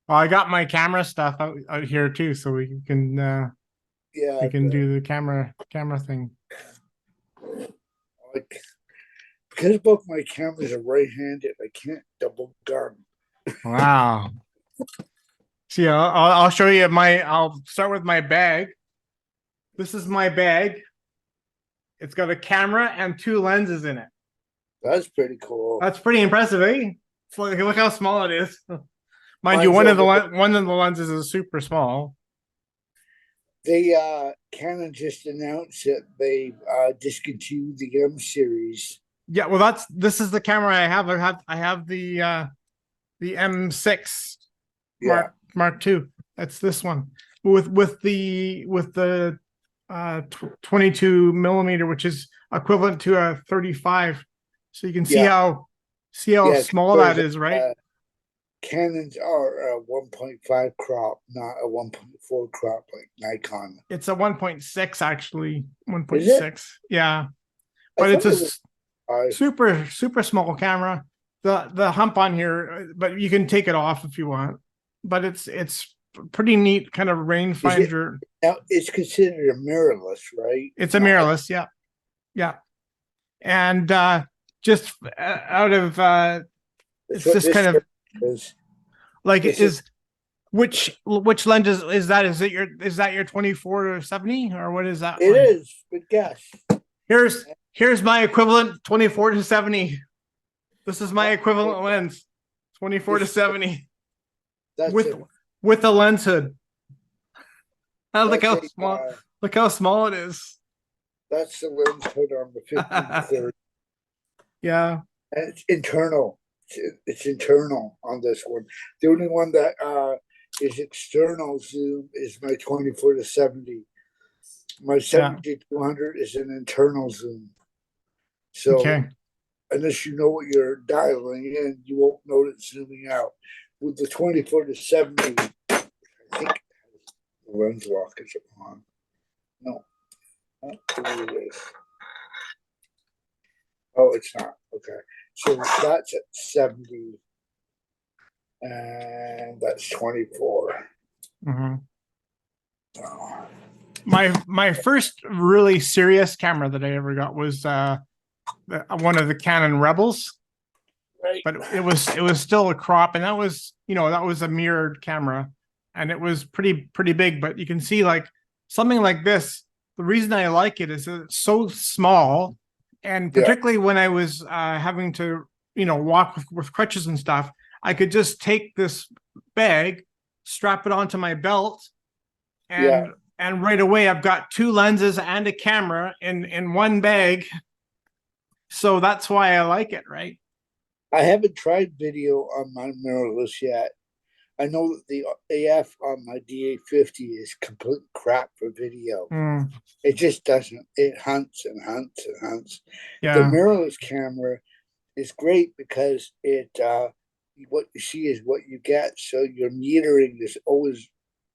Well, I got my camera stuff out here too, so we can do the camera thing. Because both my cameras are right-handed, I can't double gun. Wow. See, I'll show you I'll start with my bag. This is my bag. It's got a camera and 2 lenses in it. That's pretty cool. That's pretty impressive, eh? It's like, look how small it is. Mind you, one of the lenses is super small. They Canon just announced that they discontinued the M series. Yeah, well, this is the camera I have. I have the M6 Mark II. That's this one with the 22 millimeter, which is equivalent to a 35. So you can see how small that is, right? Canons are a 1.5 crop, not a 1.4 crop like Nikon. It's a 1.6 actually, 1.6. Yeah, but it's a super small camera. The hump on here, but you can take it off if you want. But it's pretty neat kind of rangefinder. Now it's considered a mirrorless, right? It's a mirrorless, yeah. And just out of it's just kind of like which lens is that? Is that your 24-70 or what is that? It is. Good guess. Here's my equivalent 24-70. This is my equivalent lens, 24-70. With a lens hood. Look how small it is. That's the lens hood on the 50-30. Yeah. And it's internal. It's internal on this one. The only one that is external zoom is my 24-70. My 70-200 is an internal zoom. So unless you know what you're dialing in, you won't know it zooming out. With the 24-70, I think the lens lock is on. No, not it is. Oh, it's not. Okay. So that's at 70 and that's 24. Mm-hmm. My first really serious camera that I ever got was one of the Canon Rebels. Right. But it was still a crop, and that was a mirrored camera, and it was pretty big. But you can see like something like this. The reason I like it is that it's so small, and particularly when I was having to walk with crutches and stuff, I could just take this bag, strap it onto my belt, and right away I've got 2 lenses and a camera in one bag. So that's why I like it, right? I haven't tried video on my mirrorless yet. I know that the AF on my DA50 is complete crap for video. It just doesn't. It hunts and hunts and hunts. Yeah. The mirrorless camera is great because it what you see is what you get. So your metering is always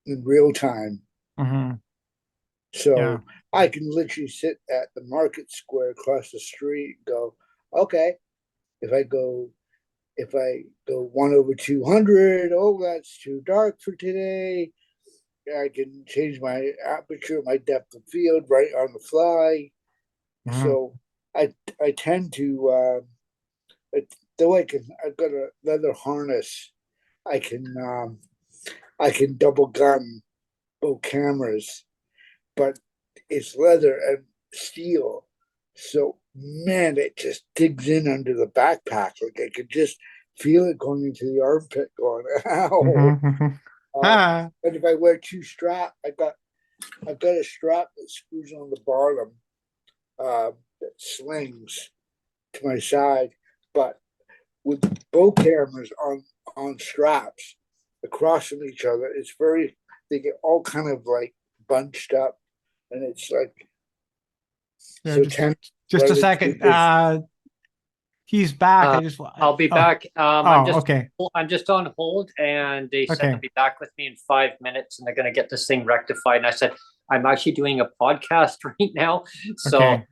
in real time. Mm-hmm. So I can literally sit at the market square across the street and go, okay, if I go 1/200, oh, that's too dark for today. I can change my aperture, my depth of field right on the fly. Mm-hmm. So I tend to, though I've got a leather harness, I can double gun both cameras, but it's leather and steel. So man, it just digs in under the backpack. Like I could just feel it going into the armpit, going, ow. Mhm. Ah, And if I wear two strap, I've got a strap that screws on the bottom, that slings to my side. But with both cameras on straps across from each other, it's very, they get all kind of like bunched up, and it's like yeah, so tense. just a second. He's back. I just I'll be oh, back. okay. I'm just on hold, and they said Okay. they'll be back with me in 5 minutes, and they're going to get this thing rectified. And I said, I'm actually doing a podcast right now, so Okay.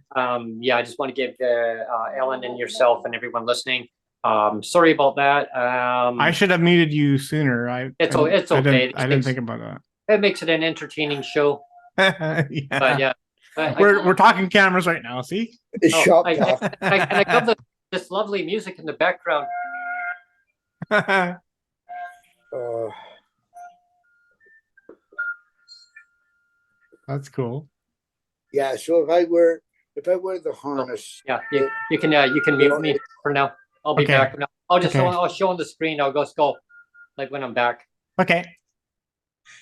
yeah, I just want to give Ellen and yourself and everyone listening. Sorry about that. I should have muted you sooner. It's I okay. didn't think about that. It makes it an entertaining show. Yeah. But yeah, We're talking cameras right now. See? It's shop I talk. love this lovely music in the background. Uh, That's cool. yeah. So if I wear the harness, Yeah, you can mute me for now. I'll be Okay. back now. Okay. I'll show on the screen. I'll just go like when I'm back. Okay.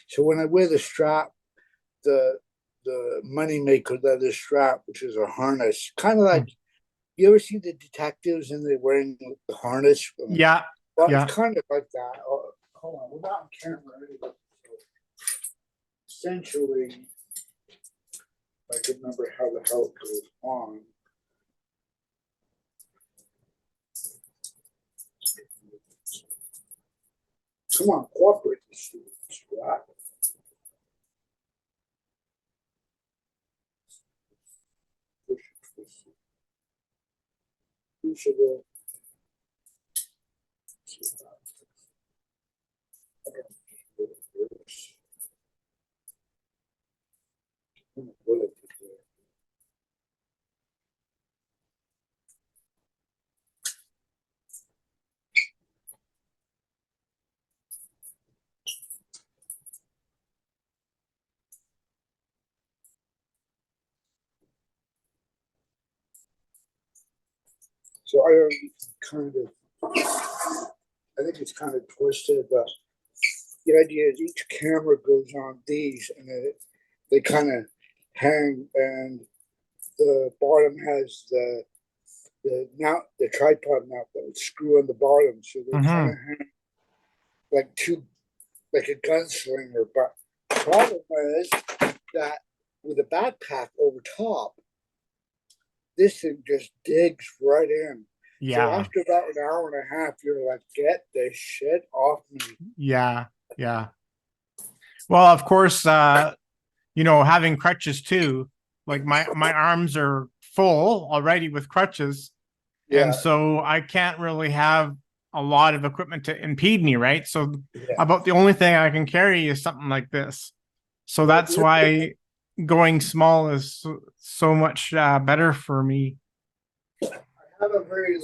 so when I wear the strap, the moneymaker leather strap, which is a harness, kind of like, you ever see the detectives and they're wearing the harness? Yeah. Well, Yeah. it's kind of like that. Oh, hold on, we're not on camera anyway. Essentially, I can remember how the hell it goes on. Come on, cooperate, you stupid strap. Pushable. So I already kind of, I think it's kind of twisted, but the idea is each camera goes on these, and they kind of hang, and the bottom has the tripod mount that would screw on the bottom, so they kind of hang like a gunslinger. But the problem is that with a backpack over top, this thing just digs right in. Yeah. So after about an hour and a half, you're like, get this shit off me. Yeah. Yeah. Well, of course, having crutches too, like my arms are full already with crutches. Yeah. And so I can't really have a lot of equipment to impede me, right? So about the only thing I can carry is something like this. So that's why going small is so much better for me. I have a very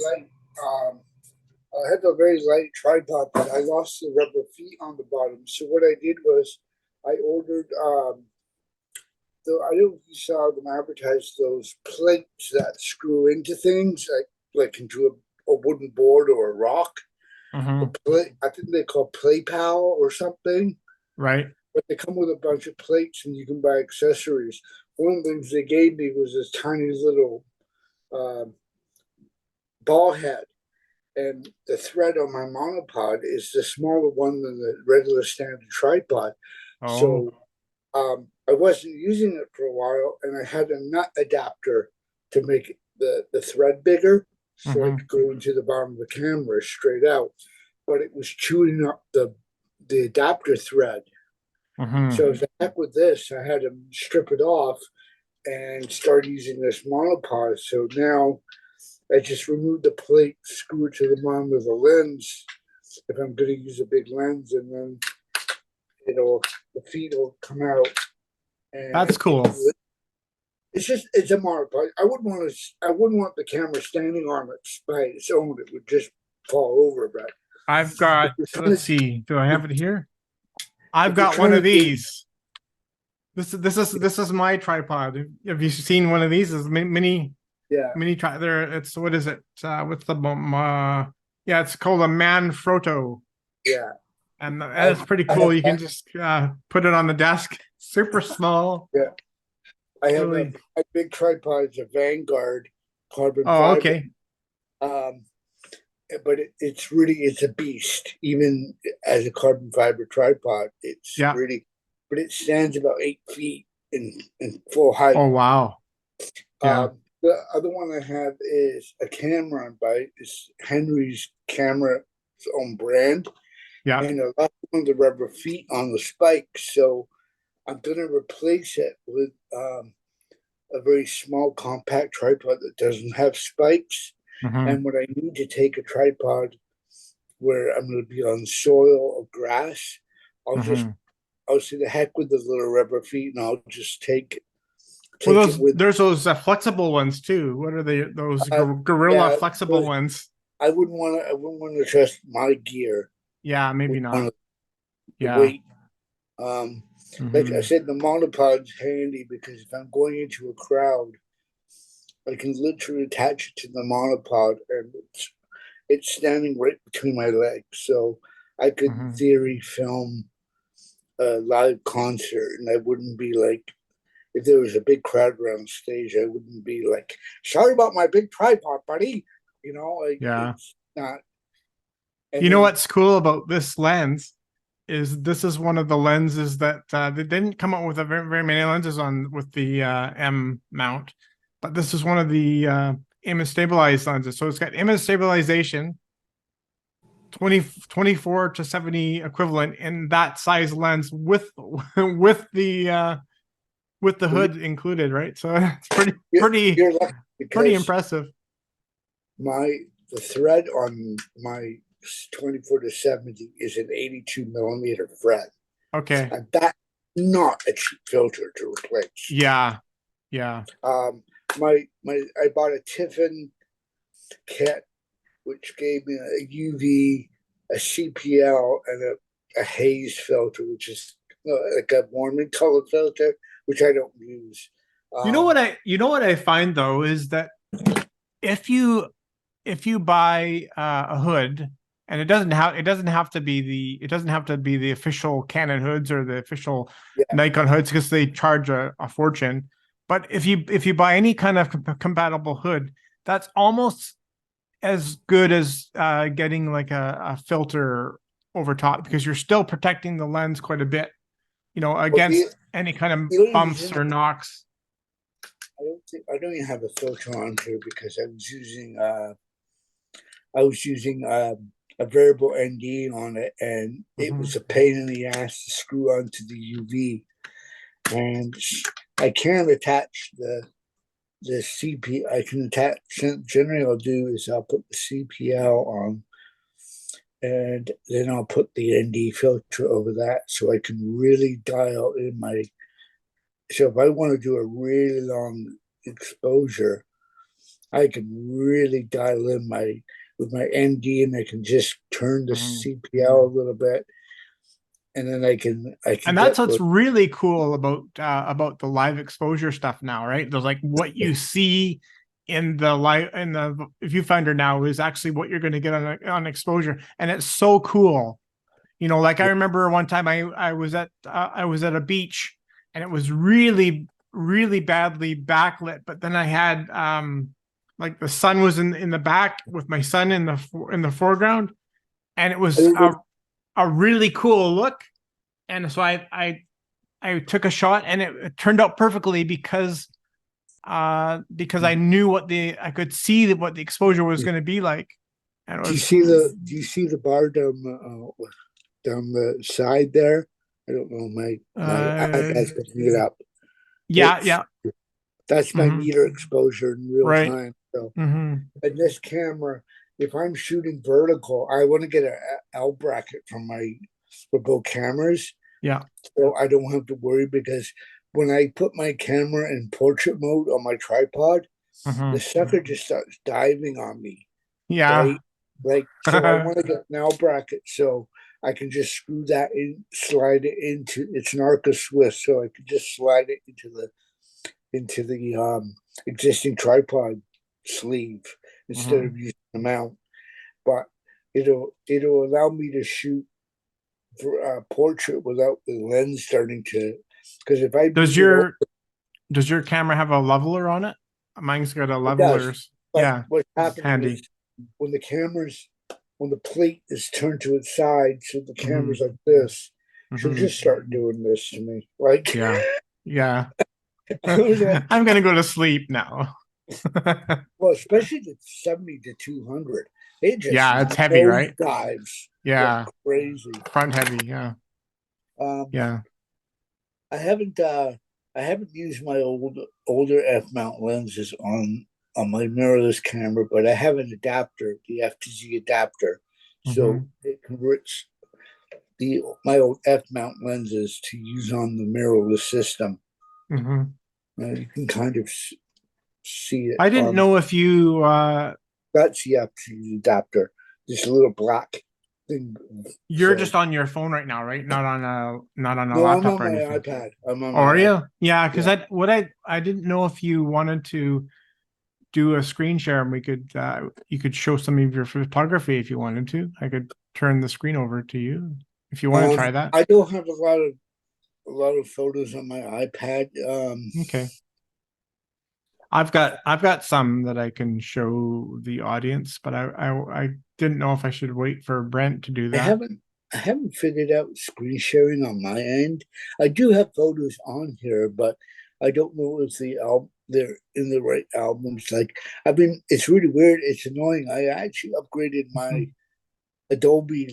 light tripod, but I lost the rubber feet on the bottom. So what I did was I ordered I don't know if you saw them advertise those plates that screw into things, like into a wooden board or a rock. I think they call PlayPal or something. Right. But they come with a bunch of plates, and you can buy accessories. One of the things they gave me was this tiny little ball head, and the thread on my monopod is the smaller one than the regular standard tripod. Oh. So I wasn't using it for a while, and I had a nut adapter to make the thread bigger, so it could go into the bottom of the camera straight out. But it was chewing up the adapter thread. So the heck with this, I had to strip it off and start using this monopod. So now I just remove the plate, screw it to the bottom of the lens if I'm going to use a big lens, and then the feet will come out. And that's cool. It's a monopod. I wouldn't want the camera standing on it by its own. It would just fall over. But I've got, let's see, do I have it here? I've got one of these. This is my tripod. Have you seen one of these? It's mini. Yeah. Mini tri. There. It's what is it? What's the Yeah, it's called a Manfrotto. Yeah. And that's pretty cool. You can just put it on the desk. Super small. Yeah. I have Really. a big tripod. It's a Vanguard carbon Oh, fiber. okay. But it's a beast. Even as a carbon fiber tripod, it's Yeah. really, but it stands about 8 feet in full height. Oh, wow. Yeah. The other one I have is a camera by it's Henry's camera's own brand. Yeah. And I left one of the rubber feet on the spikes. So I'm going to replace it with a very small compact tripod that doesn't have spikes. Mhm. And when I need to take a tripod where I'm going to be on soil or grass, I'll say the heck with the little rubber feet, and I'll just take Well, it with. there's those flexible ones too. What are they? Those Gorilla Yeah, flexible ones. I wouldn't want to trust my gear. Yeah, maybe not. The Yeah. weight. Like I said, the monopod's handy because if I'm going into a crowd, I can literally attach it to the monopod, and it's standing right between my legs. So I could, in theory, film a live concert, and I wouldn't be like, if there was a big crowd around stage, I wouldn't be like, sorry about my big tripod, buddy. You know, like, Yeah. it's not. You know what's cool about this lens is this is one of the lenses that they didn't come out with very many lenses on with the M mount, but this is one of the image stabilized lenses. So it's got image stabilization, 24 to 70 equivalent in that size lens with the hood included, right? So it's pretty impressive. The thread on my 24 to 70 is an 82 millimeter thread. Okay. And that's not a cheap filter to replace. Yeah. I bought a Tiffin kit, which gave me a UV, a CPL, and a haze filter, which is like a warming color filter, which I don't use. You know what I find though is that if you buy a hood, and it doesn't have to be the official Canon hoods or the official Nikon hoods because they charge a fortune. But if you buy any kind of compatible hood, that's almost as good as getting like a filter over top because you're still protecting the lens quite a bit, against any kind of bumps or knocks. I don't even have a filter on here because I was using a variable ND on it, and it was a pain in the ass to screw onto the UV. And I can attach the CP. I can attach. Generally, I'll do is I'll put the CPL on, and then I'll put the ND filter over that, so I can really dial in my. So if I want to do a really long exposure, I can really dial in with my ND, and I can just turn the CPL a little bit, and then I can. And that's what's really cool about the live exposure stuff now, right? There's like what you see in the viewfinder now is actually what you're going to get on exposure, and it's so cool. Like I remember one time I was at a beach, and it was really badly backlit, but then I had like the sun was in the back with my son in the foreground, and it was a really cool look. And so I took a shot, and it turned out perfectly because I knew I could see what the exposure was going to be like. And do you see the bar down the side there? I don't know. My iPad's picking it up. Yeah. That's my meter exposure in real time. So, and this camera, if I'm shooting vertical, I want to get an L bracket for both cameras. Yeah. So I don't have to worry, because when I put my camera in portrait mode on my tripod, the sucker just starts diving on me. Yeah. Right? So I want to get an L bracket so I can just screw that in, slide it into. It's an Arca Swiss, so I can just slide it into the existing tripod sleeve instead of using the mount. But it'll allow me to shoot for a portrait without the lens starting to. Because if I Does your camera have a leveler on it? Mine's got a leveler. but Yeah, what's it's happening handy. is when the plate is turned to its side, so the Mm-hmm. camera's like this, she'll Mhm. just start doing this to me. Like, Yeah, yeah. I was like, I'm gonna go to sleep now. well, especially the 70 to 200, it just Yeah, it's heavy, right? dives. Yeah, Crazy. front heavy. Yeah, yeah. I haven't used my older f mount lenses on my mirrorless camera, but I have an adapter, the FTZ adapter, so it converts my old f mount lenses to use on the mirrorless system. Mhm. You can kind of see it. I didn't know if you. That's the FTZ adapter. This little black thing. You're So- just on your phone right now, right? Not on a No, I'm laptop on or my anything. iPad. I'm on Oh, are my you? Yeah, because Yeah. I didn't know if you wanted to do a screen share and we could you could show some of your photography if you wanted to. I could turn the screen over to you if you want to try that. I don't have a lot of photos on my iPad. Okay. I've got some that I can show the audience, but I didn't know if I should wait for Brent to do I that. haven't figured out screen sharing on my end. I do have photos on here, but I don't know if they're in the right albums. Like, I mean, it's really weird. It's annoying. I actually upgraded my Adobe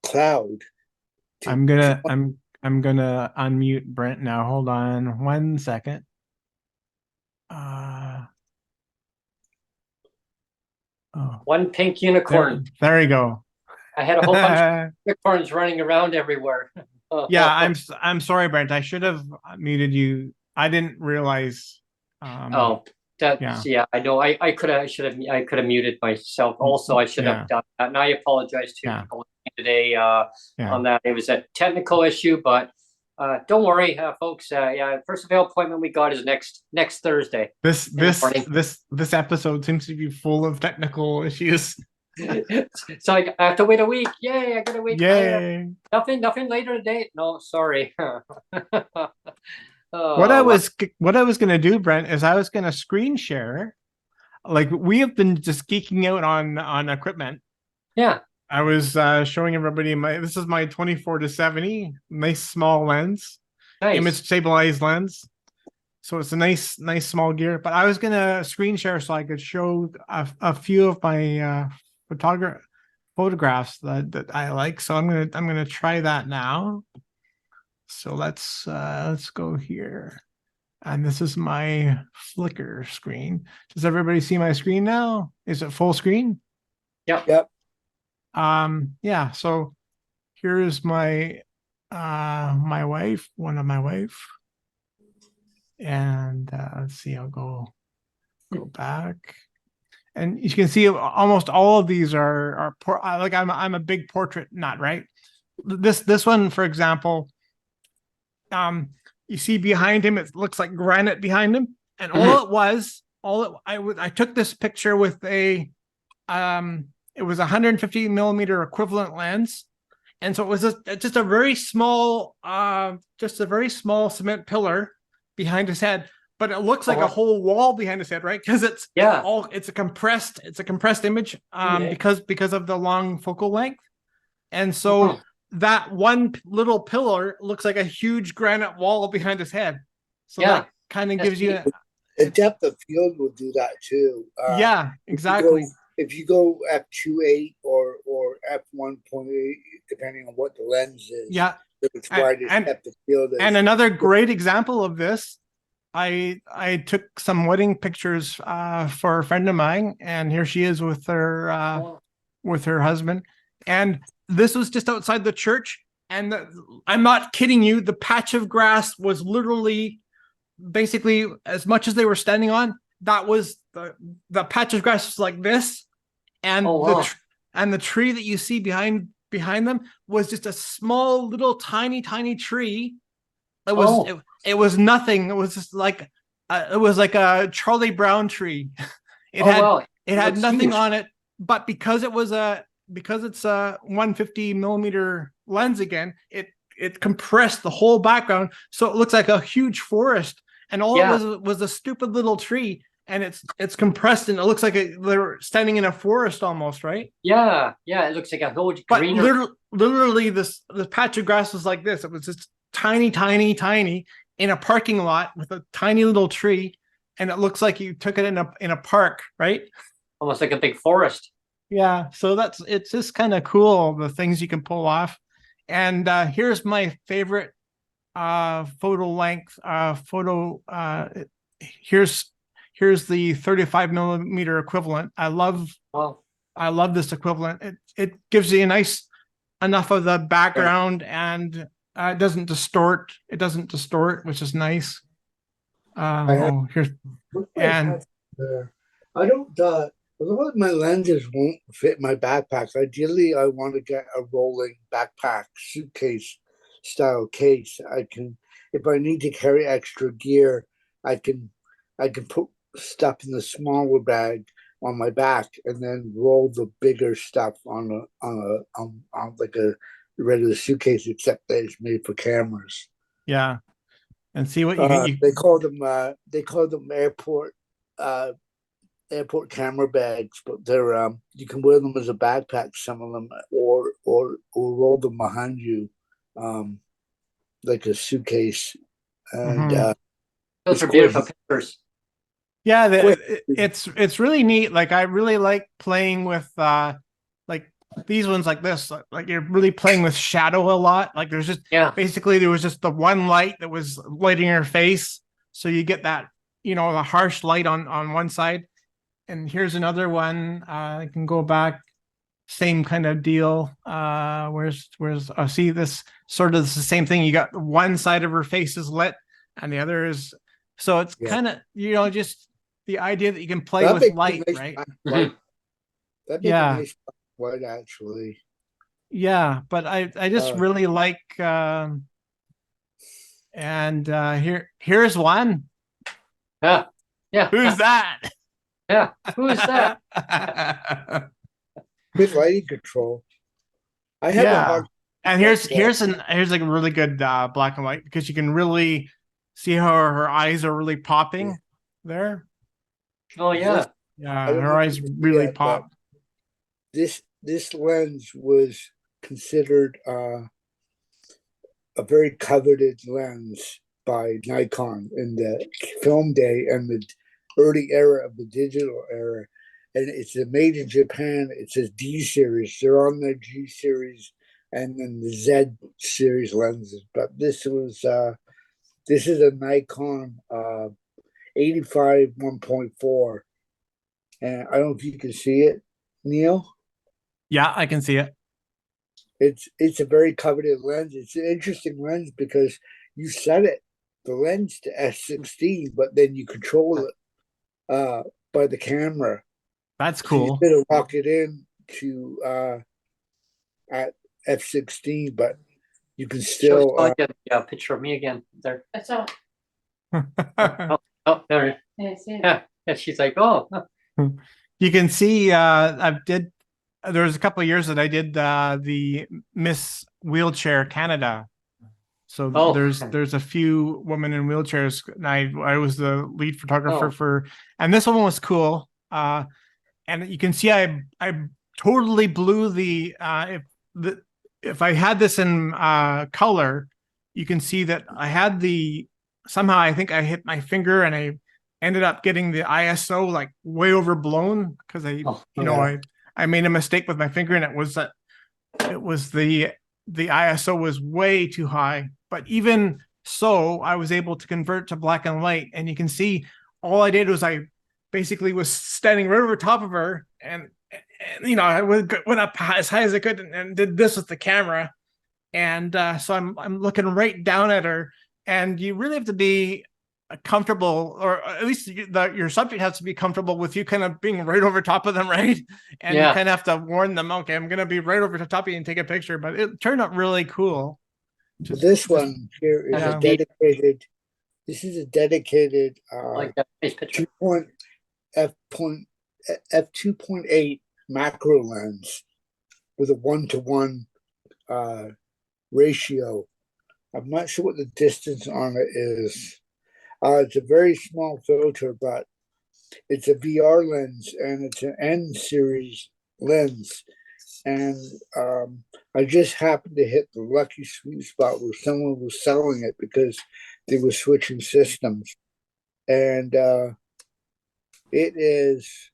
Cloud. I'm gonna unmute Brent now. Hold on 1 second. Oh, One pink unicorn. there you go. I had a whole bunch of unicorns running around everywhere. Yeah, I'm sorry, Brent. I should have muted you. I didn't realize. Yeah, I know. I could have muted myself. Also, I should have done that. And I apologize to people today on that. It was a technical issue, but don't worry, folks. First available appointment we got is next Thursday. This episode seems to be full of technical issues. So I have to wait a week. Yay! I gotta wait. Yay! Nothing later today. No, sorry. What I was gonna do, Brent, is I was gonna screen share. Like, we have been just geeking out on equipment. Yeah. I was showing everybody this is my 24-70, nice small lens, image stabilized lens. So it's a nice small gear. But I was gonna screen share so I could show a few of my photographs that I like. So I'm gonna try that now. So let's go here. And this is my Flickr screen. Does everybody see my screen now? Is it full screen? Yep. Yeah, so here's my my wife, one of my wife. And let's see, I'll go back. And you can see almost all of these are like I'm a big portrait nut, right? This one, for example, you see behind him, it looks like granite behind him. And I took this picture with it was 150 millimeter equivalent lens. And so it was just a very small cement pillar behind his head, but it looks like a whole wall behind his head, right? Because it's a compressed image because of the long focal length. And so that one little pillar looks like a huge granite wall behind his head. So that kind of gives you a depth of field will do that too. Yeah, exactly. If you go f2.8 or f1.8, depending on what the lens is, it's widest depth of field is. And another great example of this, I took some wedding pictures for a friend of mine, and here she is with her husband, and this was just outside the church, and I'm not kidding you, the patch of grass was literally basically as much as they were standing on. That was the patch of grass was like this, and the tree that you see behind them was just a small little tiny tree. It was nothing. It was just like a Charlie Brown tree. It had nothing on it, but because it was a because it's a 150mm lens again, it compressed the whole background, so it looks like a huge forest, and all it was a stupid little tree, and it's compressed, and it looks like they're standing in a forest almost, right? Yeah, it looks like a whole But greenery. literally, the patch of grass was like this. It was just tiny, tiny, tiny in a parking lot with a tiny little tree, and it looks like you took it in a park, right? Almost like a big forest. Yeah, so it's just kind of cool, the things you can pull off. And here's my favorite photo length photo. Here's the 35mm equivalent. I love this equivalent. It gives you a nice enough of the background, and it doesn't distort. Which is nice. Here's and I don't. A lot of my lenses won't fit my backpacks. Ideally, I want to get a rolling backpack suitcase style case. I can, if I need to carry extra gear, I can put stuff in the smaller bag on my back and then roll the bigger stuff on like a regular suitcase, except that it's made for cameras. Yeah, and see what you they call them airport camera bags, but they're you can wear them as a backpack, some of them, or roll them behind you, like a suitcase. And those are beautiful pictures. Yeah, it's really neat. Like, I really like playing with like these ones like this. Like you're really playing with shadow a lot. Like there's just basically there was just the one light that was lighting your face, so you get that, the harsh light on one side. And here's another one. I can go back. Same kind of deal. Where's see, this sort of the same thing. You got one side of her face is lit and the other is, so it's kind of, just the idea that you can play with light, right? That'd be a nice light, actually. Yeah, but I just really like and here's one. Yeah. Who's that? Yeah, who is that? With lighting control. I have a hard. And here's like a really good black and white, because you can really see how her eyes are really popping there. Oh yeah. Yeah, her eyes really pop. This lens was considered a very coveted lens by Nikon in the film day and the early era of the digital era, and it's made in Japan. It says D series. They're on their G series and then the Z series lenses. But this is a Nikon 85 1.4, and I don't know if you can see it, Neil. Yeah, I can see it. It's a very coveted lens. It's an interesting lens because you set the lens to f/16, but then you control it by the camera. That's cool. So you could lock it in to at f/16, but you can still a picture of me again there. That's all. Oh, there. Yeah, she's like, oh. You can see there was a couple of years that I did the Miss Wheelchair Canada. So there's a few women in wheelchairs, and I was the lead photographer for, and this one was cool. And you can see I totally blew if I had this in color, you can see that I had somehow I think I hit my finger and I ended up getting the ISO like way overblown, because I made a mistake with my finger, and it was the ISO was way too high. But even so, I was able to convert to black and white, and you can see all I did was I basically was standing right over top of her, and I went up as high as I could and did this with the camera, and so I'm looking right down at her, and you really have to be comfortable, or at least your subject has to be comfortable with you kind of being right over top of them, right? And you kind of have to warn them, okay, I'm gonna be right over the top of you and take a picture. But it turned out really cool. This one here is a dedicated. This is a dedicated f2.8 macro lens. with a 1-to-1 ratio. I'm not sure what the distance on it is. It's a very small filter, but it's a VR lens and it's an N series lens. And I just happened to hit the lucky sweet spot where someone was selling it because they were switching systems. And it's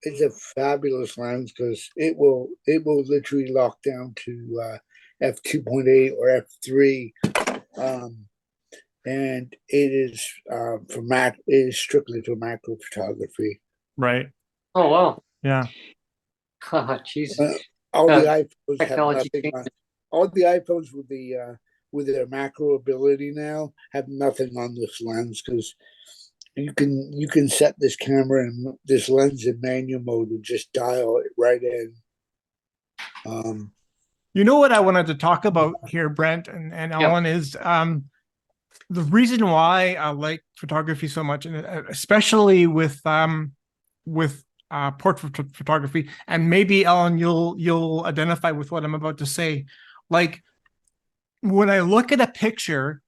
a fabulous lens because it will literally lock down to f2.8 or f3, and it is it is strictly for macro photography. Right. Oh wow. Yeah. Jesus. All the iPhones technology have nothing on, all the iPhones with their macro ability now have nothing on this lens because you can set this camera and this lens in manual mode and just dial it right in. You know what I wanted to talk about here, Brent and Alun, is the reason why I like photography so much, and especially with portrait photography, and maybe Alun, you'll identify with what I'm about to say. Like when I look at a picture,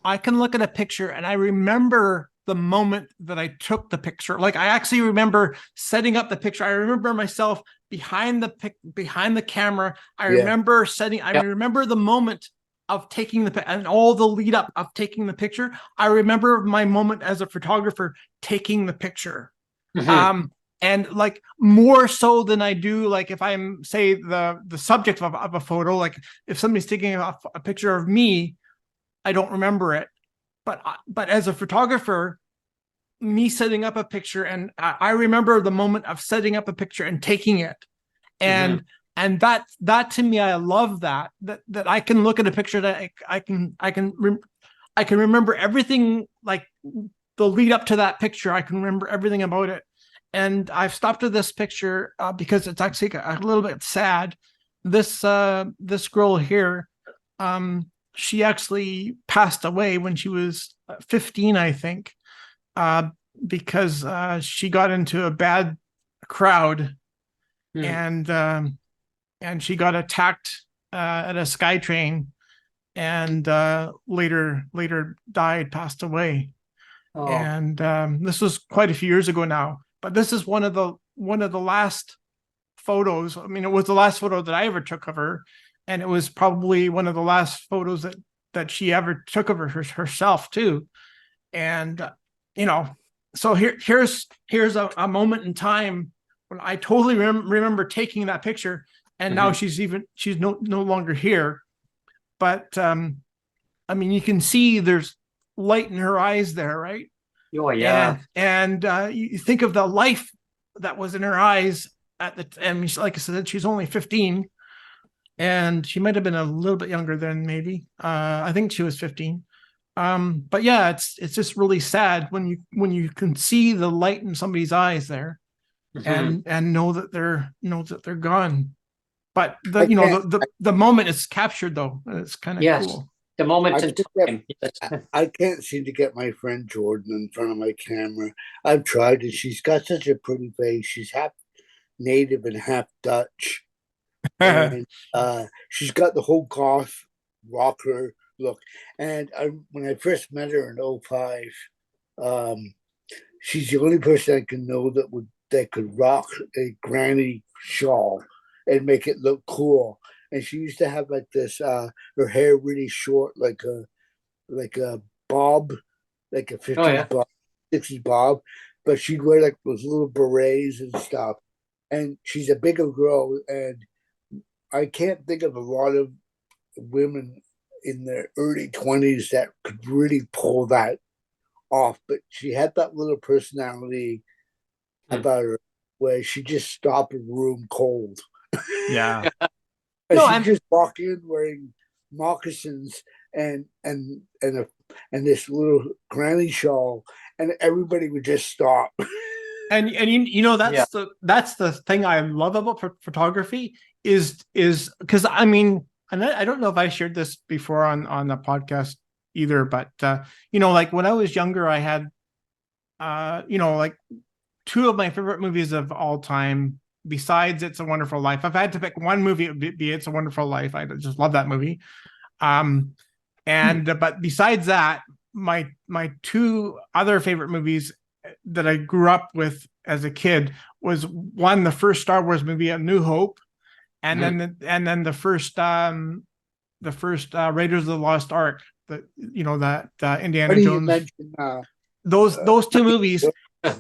I can look at a picture and I remember the moment that I took the picture. Like I actually remember setting up the picture. I remember myself behind the camera. I remember I remember the moment of taking and all the lead up of taking the picture. I remember my moment as a photographer taking the picture. Mm-hmm. And like more so than I do, like if I'm say the subject of a photo, like if somebody's taking a picture of me, I don't remember it. But as a photographer, me setting up a picture, and I remember the moment of setting up a picture and taking it, and that to me, I love that I can look at a picture that I can remember everything, like the lead up to that picture. I can remember everything about it, and I've stopped at this picture because it's actually a little bit sad. This girl here, she actually passed away when she was 15, I think, because she got into a bad crowd and she got attacked at a SkyTrain and later passed away. Oh. And this was quite a few years ago now, but this is one of the last photos. I mean, it was the last photo that I ever took of her. And it was probably one of the last photos that she ever took of herself too. And, so here's a moment in time when I totally remember taking that picture, and now she's no longer here. But, I mean, you can see there's light in her eyes there, right? Oh, yeah. And you think of the life that was in her eyes and like I said, she's only 15. And she might have been a little bit younger then, maybe. I think she was 15. But yeah, it's just really sad when you can see the light in somebody's eyes there, and know that they're gone. But the moment is captured though. It's kind of cool. The moment in time. I can't seem to get my friend Jordan in front of my camera. I've tried, and she's got such a pretty face. She's half native and half Dutch. And she's got the whole goth rocker look. And when I first met her in 2005, she's the only person I can know that could rock a granny shawl and make it look cool. And she used to have like this her hair really short, like a bob, like a 50s bob, 60s bob, but she'd wear like those little berets and stuff. And she's a bigger girl, and I can't think of a lot of women in their early 20s that could really pull that off. But she had that little personality about her where she just stopped a room cold. Yeah. And she just walked in wearing moccasins and this little granny shawl, and everybody would just stop. And that's the thing I love about photography is because I mean, and I don't know if I shared this before on the podcast either, but like when I was younger, I had like two of my favorite movies of all time besides It's a Wonderful Life. If I had to pick one movie, it would be It's a Wonderful Life. I just love that movie. But besides that, my two other favorite movies that I grew up with as a kid was one, the first Star Wars movie, A New Hope, and then the first Raiders of the Lost Ark, that Indiana Jones. Those two movies.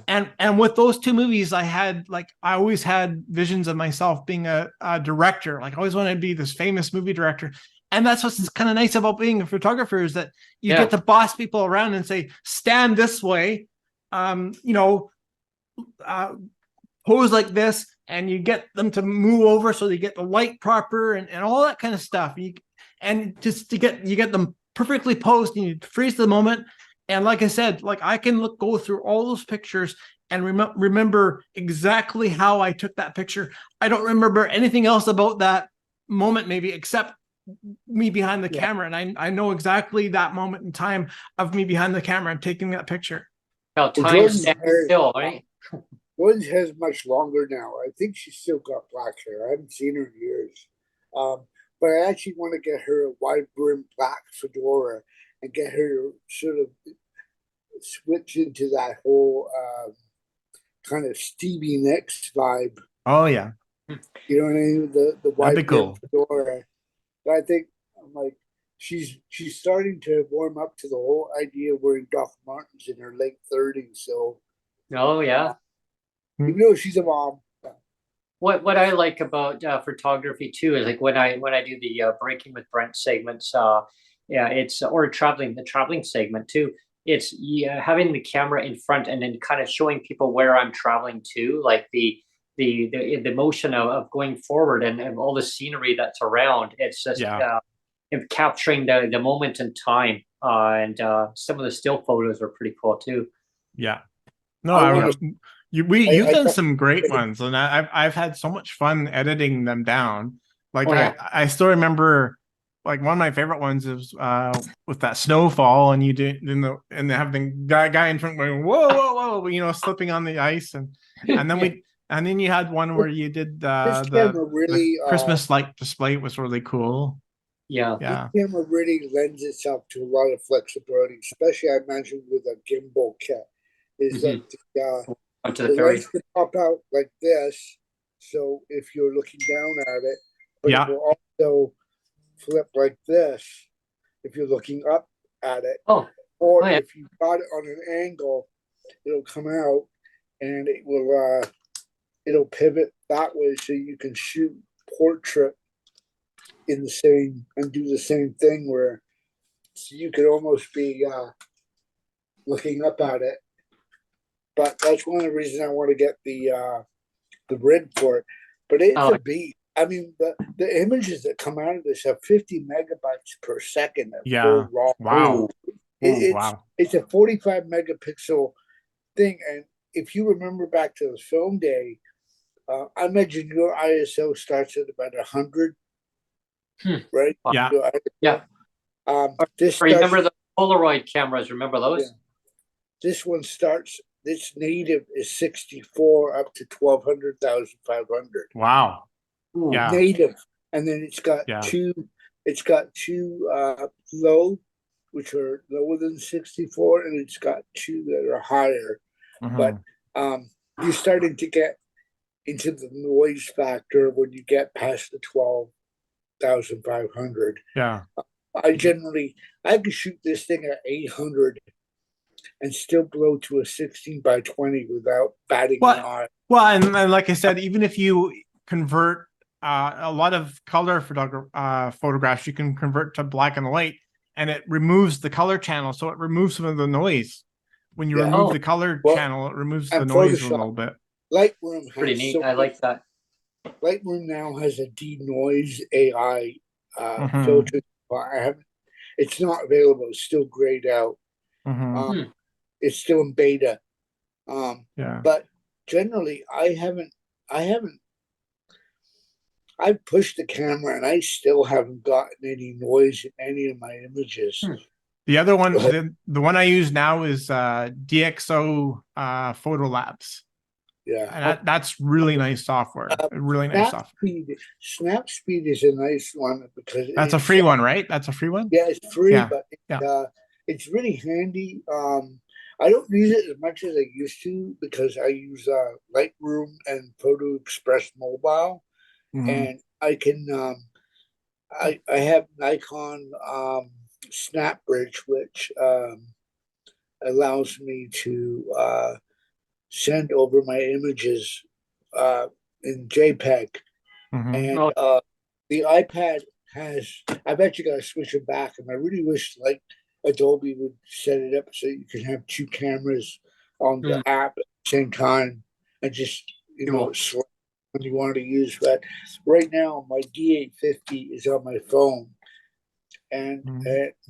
And with those two movies, I always had visions of myself being a director. Like I always wanted to be this famous movie director. And that's what's kind of nice about being a photographer, is that you get to boss people around and say, stand this way, pose like this, and you get them to move over so they get the light proper and all that kind of stuff. You get them perfectly posed, and you freeze the moment. And like I said, like I can go through all those pictures and remember exactly how I took that picture. I don't remember anything else about that moment, maybe, except me behind the camera. And I know exactly that moment in time of me behind the camera and taking that picture. Well, time stands still, right? Jordan's hair is much longer now. I think she's still got black hair. I haven't seen her in years. But I actually want to get her a wide brim black fedora and get her to sort of switch into that whole kind of Stevie Nicks vibe. Oh yeah, you know what I mean. The white brim cool. fedora. But I think she's starting to warm up to the whole idea of wearing Doc Martens in her late 30s. So, oh yeah, even though she's a mom. What I like about photography too is like when I do the Breaking with Brent segments, it's or the traveling segment too. It's having the camera in front and then kind of showing people where I'm traveling to, like the motion of going forward and all the scenery that's around. It's just capturing the moment in time, and some of the still photos are pretty cool too. Yeah, no, you've done some great ones, and I've had so much fun editing them down. Like I still remember, like one of my favorite ones is with that snowfall, and you did and they have the guy in front going whoa, slipping on the ice, and then you had one where you did the Christmas light display. It was really cool. Yeah. This camera really lends itself to a lot of flexibility, especially I imagine with a gimbal kit. Is that the lens can pop out like this, so if you're looking down at it, but it will also flip like this if you're looking up at it. If you got it on an angle, it'll come out and it will it'll pivot that way, so you can shoot portrait in the same and do the same thing, where so you could almost be looking up at it. But that's one of the reasons I want to get the rig for it. But it's a beat. I mean, the images that come out of this have 50 megabytes per second. Yeah. Raw. Wow. It's a 45 megapixel thing. And if you remember back to the film day, I imagine your ISO starts at about 100, right? Yeah. Remember the Polaroid cameras? Remember those? Yeah. This one starts. This native is 64 up to 1200, 1500. Wow. Yeah. Native. And then it's got two low, which are lower than 64, and it's got two that are higher. But you're starting to get into the noise factor when you get past the 12,500. Yeah. I can shoot this thing at 800 and still blow to a 16x20 without batting an eye. Well, and like I said, even if you convert a lot of color photographs, you can convert to black and white, and it removes the color channel, so it removes some of the noise. When you remove the color channel, it removes the noise a little bit. Lightroom pretty neat. I like that. Lightroom now has a denoise AI filter. It's not available. It's still grayed out. It's still in beta. But generally, I've pushed the camera and I still haven't gotten any noise in any of my images. The other one, the one I use now is DxO Photo Labs. Yeah. And that's really nice software. Really nice software. Snapspeed is a nice one because That's a free one, right? That's a free one. Yeah, it's free, Yeah. but Yeah. it's really handy. I don't use it as much as I used to because I use Lightroom and Photo Express Mobile, and I can I have Nikon SnapBridge, which allows me to send over my images in JPEG, and the iPad has. I've actually got to switch it back, and I really wish like Adobe would set it up so you can have two cameras on the app at the same time, and just select when you want to use. But right now, my D850 is on my phone, and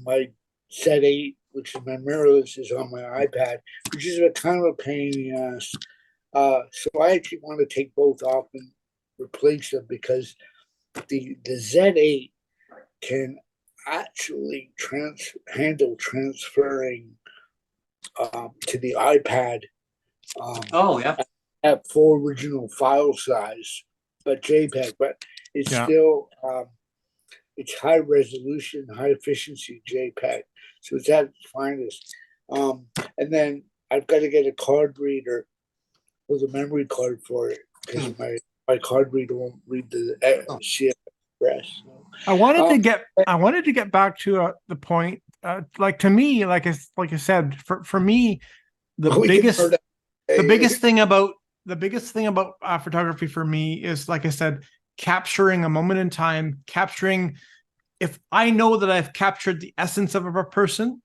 my Z8, which is my mirrorless, is on my iPad, which is a kind of a pain in the ass. So I actually want to take both off and replace them because the Z8 can actually handle transferring to the iPad at full original file size, but JPEG, but it's still it's high resolution, high efficiency JPEG, so it's at its finest. And then I've got to get a card reader with a memory card for it because my card reader won't read the CF Express. So, I wanted to get back to the point. Like to me, like I said, for me, the biggest thing about photography for me is, like I said, capturing a moment in time. Capturing, if I know that I've captured the essence of a person,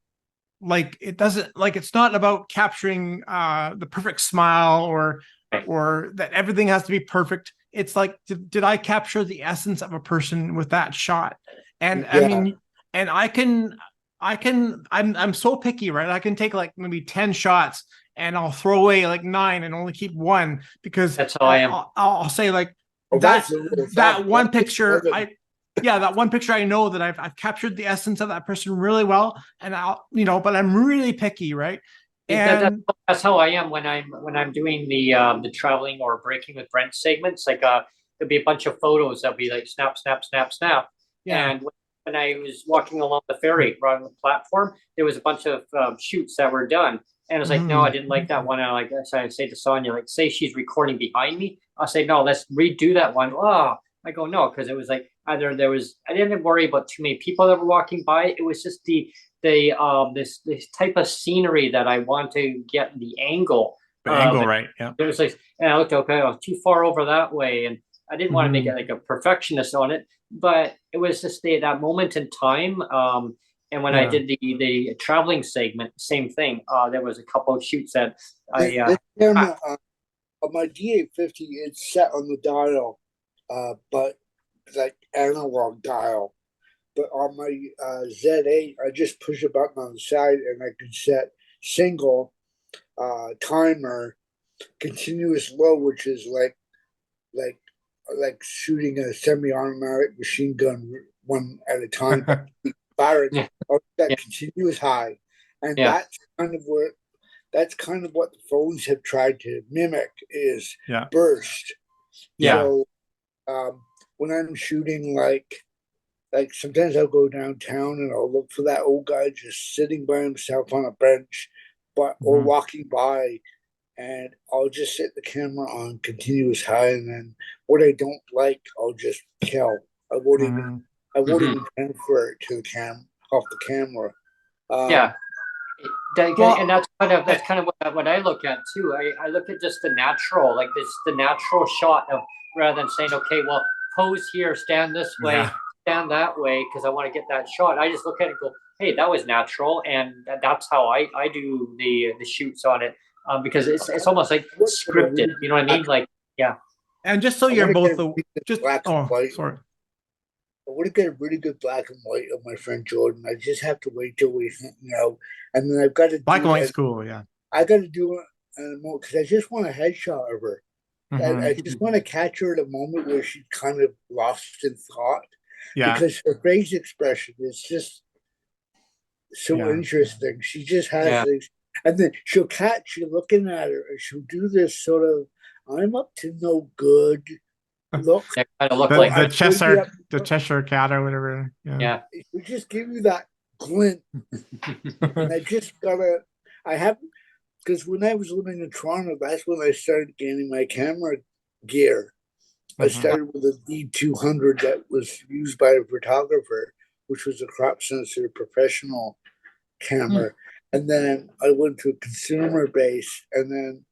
like it's not about capturing the perfect smile or that everything has to be perfect. It's like, did I capture the essence of a person with that shot? And I mean, and I'm so picky, right? I can take like maybe 10 shots and I'll throw away like 9 and only keep 1 because that's how I am. I'll say like that one picture. That one picture I know that I've captured the essence of that person really well, and but I'm really picky, right? And that's how I am when I'm doing the traveling or breaking with Brent segments. Like there'll be a bunch of photos that'll be like snap, snap, snap, snap. Yeah. And when I was walking along the ferry, around the platform, there was a bunch of shoots that were done. And I was like, no, I didn't like that one. And I say to Sonia, like, say she's recording behind me. I'll say, no, let's redo that one. Oh, I go, no, because it was like I didn't worry about too many people that were walking by. It was just this type of scenery that I want to get the angle. Right? Yeah. It was like, and I looked, okay, I was too far over that way, and I didn't want to make it like a perfectionist on it, but it was just that moment in time. And when I did the traveling segment, same thing. There was a couple of shoots that on my D850, it's set on the dial, but like analog dial. But on my Z8, I just push a button on the side and I can set single, timer, continuous low, which is like shooting a semi-automatic machine gun one at a time. Firing or that continuous high, and that's kind of what the phones have tried to mimic is burst. So when I'm shooting, like sometimes I'll go downtown and I'll look for that old guy just sitting by himself on a bench, or walking by, and I'll just set the camera on continuous high, and then what I don't like, I'll just kill. I won't even transfer it to the off the camera. And that's kind of what I look at too. I look at just the natural, like the natural shot of, rather than saying, okay, well, pose here, stand this way, stand that way, because I want to get that shot. I just look at it and go, hey, that was natural, and that's how I do the shoots on it, because it's almost like scripted. You know what I mean? Like, And just so you're both sorry. I would have got a really good black and white of my friend Jordan. I just have to wait till we, and then I've got to black and white's cool, I got to do it more because I just want a headshot of her. I just want to catch her at a moment where she's kind of lost in thought. Because her face expression is just so interesting. She just has these, and then she'll catch you looking at her, and she'll do this sort of I'm up to no good. Look, They kind of look The, like the I told you Cheshire, that the Cheshire cat or whatever. yeah. we just give you that glint, and I just gotta. I haven't, because when I was living in Toronto, that's when I started gaining my camera gear. I started with a D200 that was used by a photographer, which was a crop sensor professional camera. And then I went to a consumer base, and then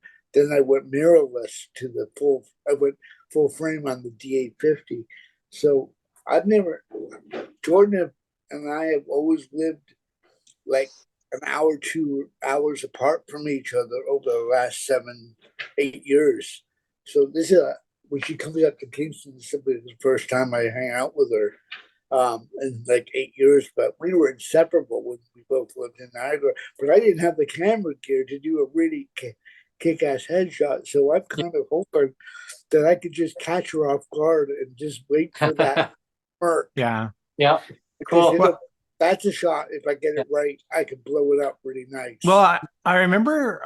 I went mirrorless to the full. I went full frame on the D850. So I've never. Jordan and I have always lived like an hour, 2 hours apart from each other over the last 7, 8 years. So this is when she comes up to Kingston, this will be the first time I hang out with her in like 8 years. But we were inseparable when we both lived in Niagara. But I didn't have the camera gear to do a really kick-ass headshot. So I'm kind of hoping that I could just catch her off guard and just wait for that mark. Yeah. Yeah. Cool. That's a shot. If I get it right, I could blow it up pretty nice. Well, I remember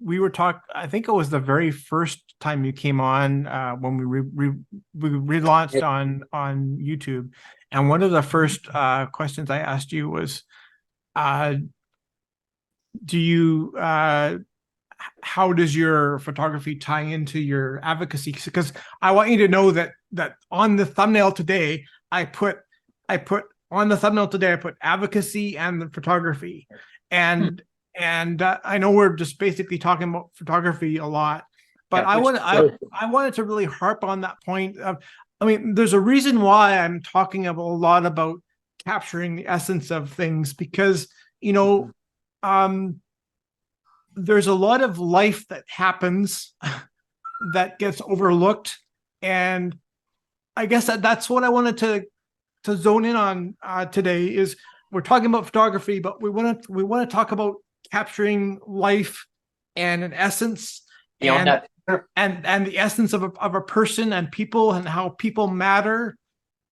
we were talking, I think it was the very first time you came on when we relaunched on YouTube. And one of the first questions I asked you was, how does your photography tie into your advocacy? Because I want you to know that on the thumbnail today, I put advocacy and the photography, and I know we're just basically talking about photography a lot, but I wanted to really harp on that point of, I mean, there's a reason why I'm talking a lot about capturing the essence of things, because, you know, there's a lot of life that happens that gets overlooked. And I guess that's what I wanted to zone in on today. Is we're talking about photography, but we want to talk about capturing life and an essence, and the essence of a person and people, and how people matter,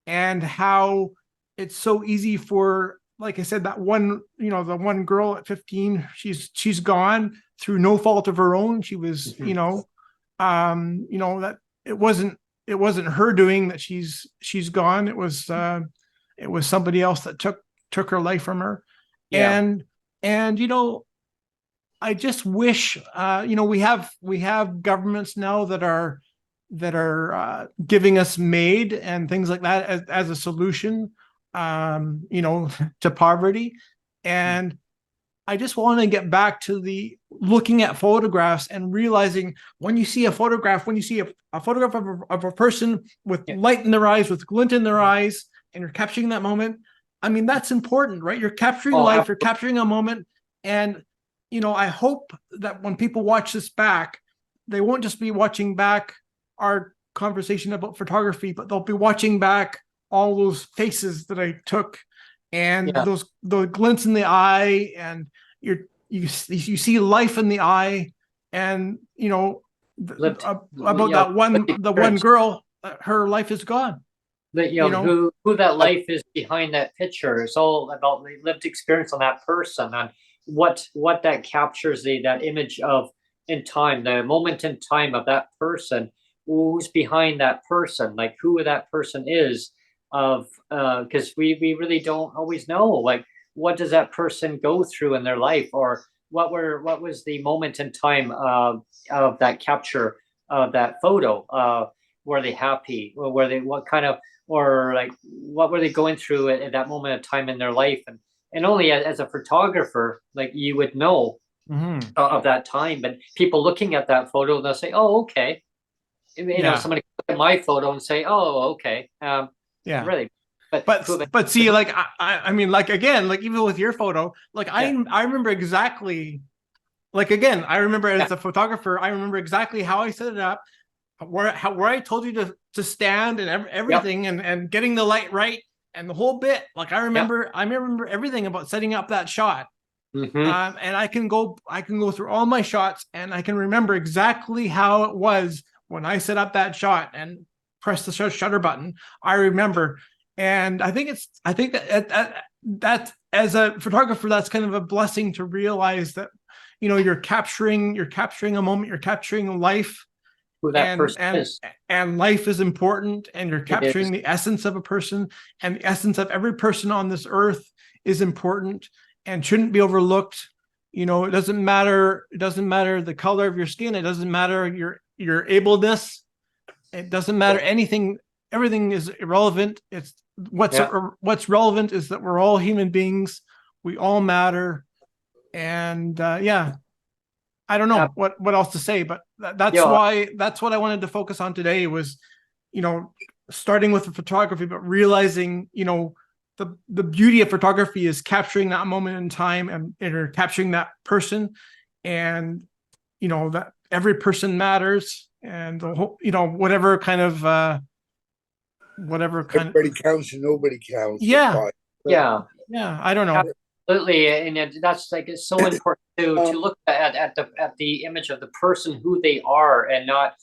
and how it's so easy for, like I said, that one, you know, the one girl at 15, she's gone through no fault of her own. She was, that it wasn't her doing that she's gone. It was somebody else that took her life from her. Yeah. And you know, I just wish, we have governments now that are giving us MAiD and things like that as a solution, to poverty. And I just want to get back to the looking at photographs and realizing, when you see a photograph of a person with light in their eyes, with glint in their eyes, and you're capturing that moment, I mean, that's important, right? You're capturing life, you're capturing a moment. And, I hope that when people watch this back, they won't just be watching back our conversation about photography, but they'll be watching back all those faces that I took, and the glints in the eye, and you see life in the eye, and about the one girl, her life is gone. But who that life is behind that picture is all about the lived experience on that person, and what that captures, that image of in time, the moment in time of that person, who's behind that person, like who that person is, because we really don't always know, like, what does that person go through in their life, or what was the moment in time of that capture of that photo. Were they happy, or were they, what were they going through at that moment of time in their life? And only as a photographer, like, you would know of that time. But people looking at that photo, they'll say, oh, okay. Somebody look at my photo and say, oh, okay. Really. But see, like, I mean, like, again, like, even with your photo, like, I remember exactly, like, again, I remember as a photographer, I remember exactly how I set it up, where I told you to stand, and everything, and getting the light right, and the whole bit. Like, I remember everything about setting up that shot. And I can go through all my shots, and I can remember exactly how it was when I set up that shot and pressed the shutter button. I remember. And I think that as a photographer, that's kind of a blessing to realize that, you're capturing a moment, you're capturing life, Who that person is. and life is important, and you're capturing is. the essence of a person, and the essence of every person on this earth is important and shouldn't be overlooked. It doesn't matter the color of your skin, it doesn't matter your ableness, it doesn't matter anything. Everything is irrelevant. It's what's relevant is that we're all human beings, we all matter. And I don't know what else to say, but that's what I wanted to focus on today was, starting with the photography, but realizing, the beauty of photography is capturing that moment in time and capturing that person, and, that every person matters, and the whole, whatever kind of everybody counts and nobody counts. Yeah. I don't know. Absolutely, and that's like, it's so important to look at the image of the person, who they are, and not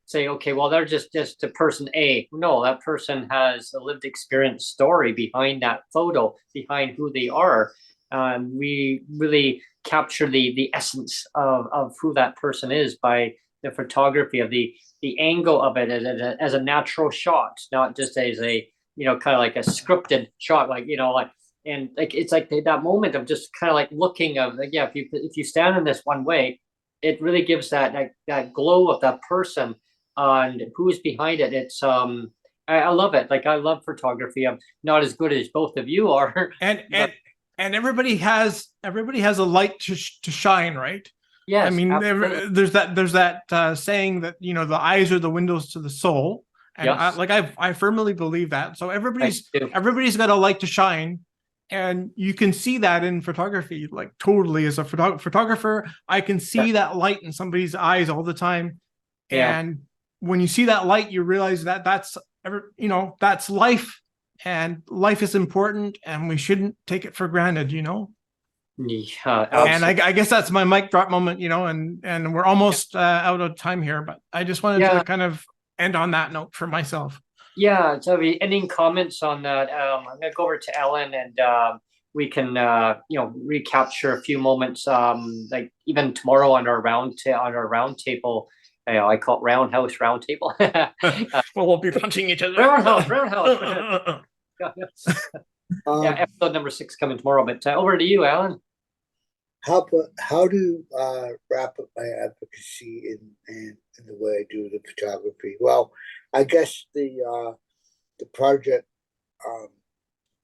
say, okay, well, they're just a person A. No, that person has a lived experience story behind that photo, behind who they are. We really capture the essence of who that person is by the photography, of the angle of it as a natural shot, not just as a kind of like a scripted shot, like and like it's like that moment of just kind of like looking of like, if you stand in this one way, it really gives that glow of that person and who's behind it. It's I love it. Like, I love photography. I'm not as good as both of you are. And everybody has a light to shine, right? Yes. I mean, absolutely. there's that saying that the eyes are the windows to the soul, and Yes. I firmly believe that. So everybody's got a light to shine, and you can see that in photography, like totally. As a photographer, I can see that light in somebody's eyes all the time, and when you see that light, you realize that that's life, and life is important, and we shouldn't take it for granted. And I guess that's my mic drop moment, and we're almost out of time here, but I just wanted to kind of end on that note for myself. Yeah, so any comments on that? I'm gonna go over to Alun, and we can recapture a few moments, like even tomorrow on our round table. I call it roundhouse round table. Well, we'll be punching each other. Roundhouse. Episode number 6 coming tomorrow. But over to you, Alun. How to wrap up my advocacy in the way I do the photography? Well, I guess the project,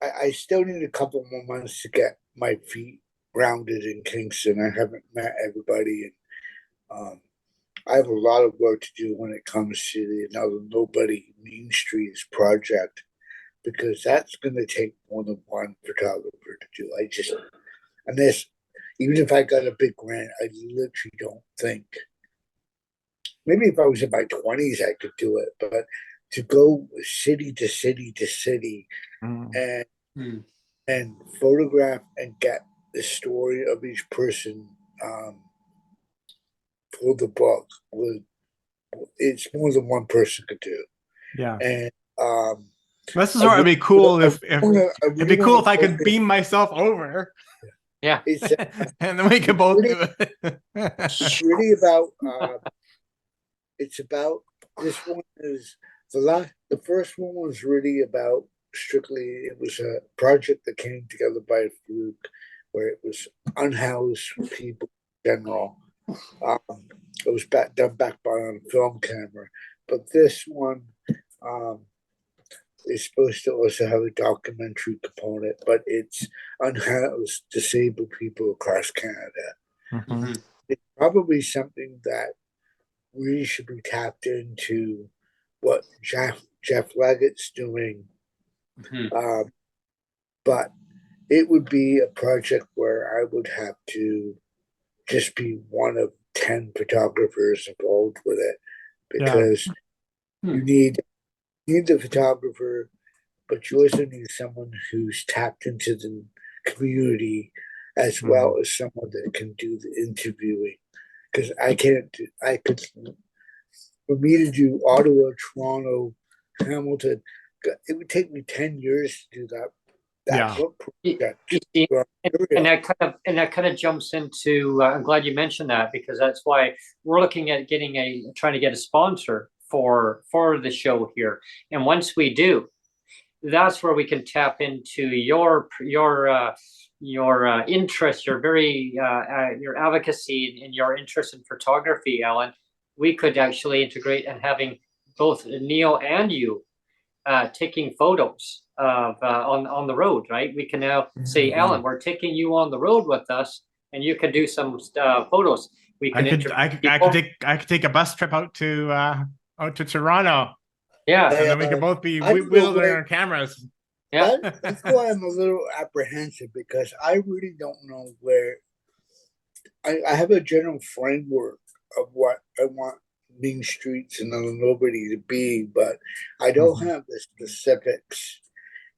I still need a couple more months to get my feet grounded in Kingston. I haven't met everybody, and I have a lot of work to do when it comes to the Another Nobody Mean Streets project, because that's going to take more than one photographer to do. Even if I got a big grant, I literally don't think. Maybe if I was in my 20s, I could do it, but to go city to city to city and photograph and get the story of each person for the book, it's more than one person could do. Yeah. And this is where it'd be cool if I could beam myself over. Yeah. And then we can both do it. It's really about it's about, this one is the first one was really about strictly, it was a project that came together by a fluke, where it was unhoused people in general. It was done back on a film camera, but this one is supposed to also have a documentary component, but it's unhoused disabled people across Canada. Mm-hmm. It's probably something that really should be tapped into, what Jeff Leggett's doing. But it would be a project where I would have to just be one of 10 photographers involved with it, because you need the photographer, but you also need someone who's tapped into the community, as well as someone that can do the interviewing. Because for me to do Ottawa, Toronto, Hamilton, it would take me 10 years to do that Yeah. And that kind of jumps into, I'm glad you mentioned that, because that's why we're looking at trying to get a sponsor for the show here. And once we do, that's where we can tap into your interest, your advocacy and your interest in photography, Alun. We could actually integrate and having both Neil and you taking photos of on the road, right? We can now say, Alun, we're taking you on the road with us, and you can do some photos. I could take a bus trip out to Toronto. Yeah, and then we could both be wielding our cameras. Yeah, that's why I'm a little apprehensive, because I really don't know where. I have a general framework of what I want Main Streets and Nobody to be, but I don't have the specifics.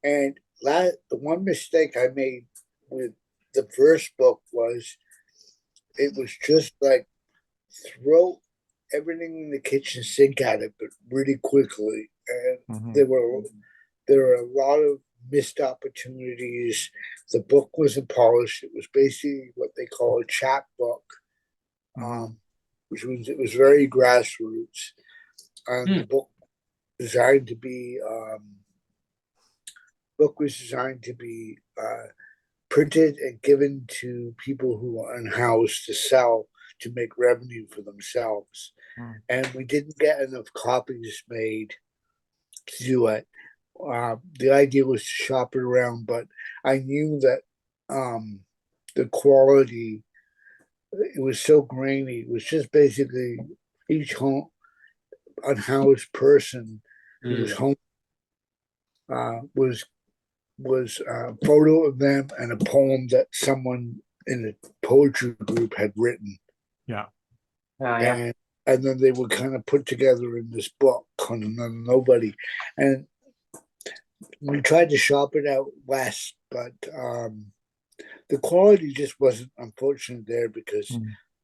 And the one mistake I made with the first book was it was just like throw everything in the kitchen sink at it, but really quickly. And there were a lot of missed opportunities. The book wasn't polished. It was basically what they call a chat book, it was very grassroots. And the book designed to be printed and given to people who are unhoused to sell, to make revenue for themselves. And we didn't get enough copies made to do it. The idea was to shop it around, but I knew that the quality, it was so grainy. It was just basically each home unhoused person who was home was a photo of them and a poem that someone in a poetry group had written. Yeah. And then they were kind of put together in this book called Nobody. And we tried to shop it out west, but the quality just wasn't, unfortunate, there, because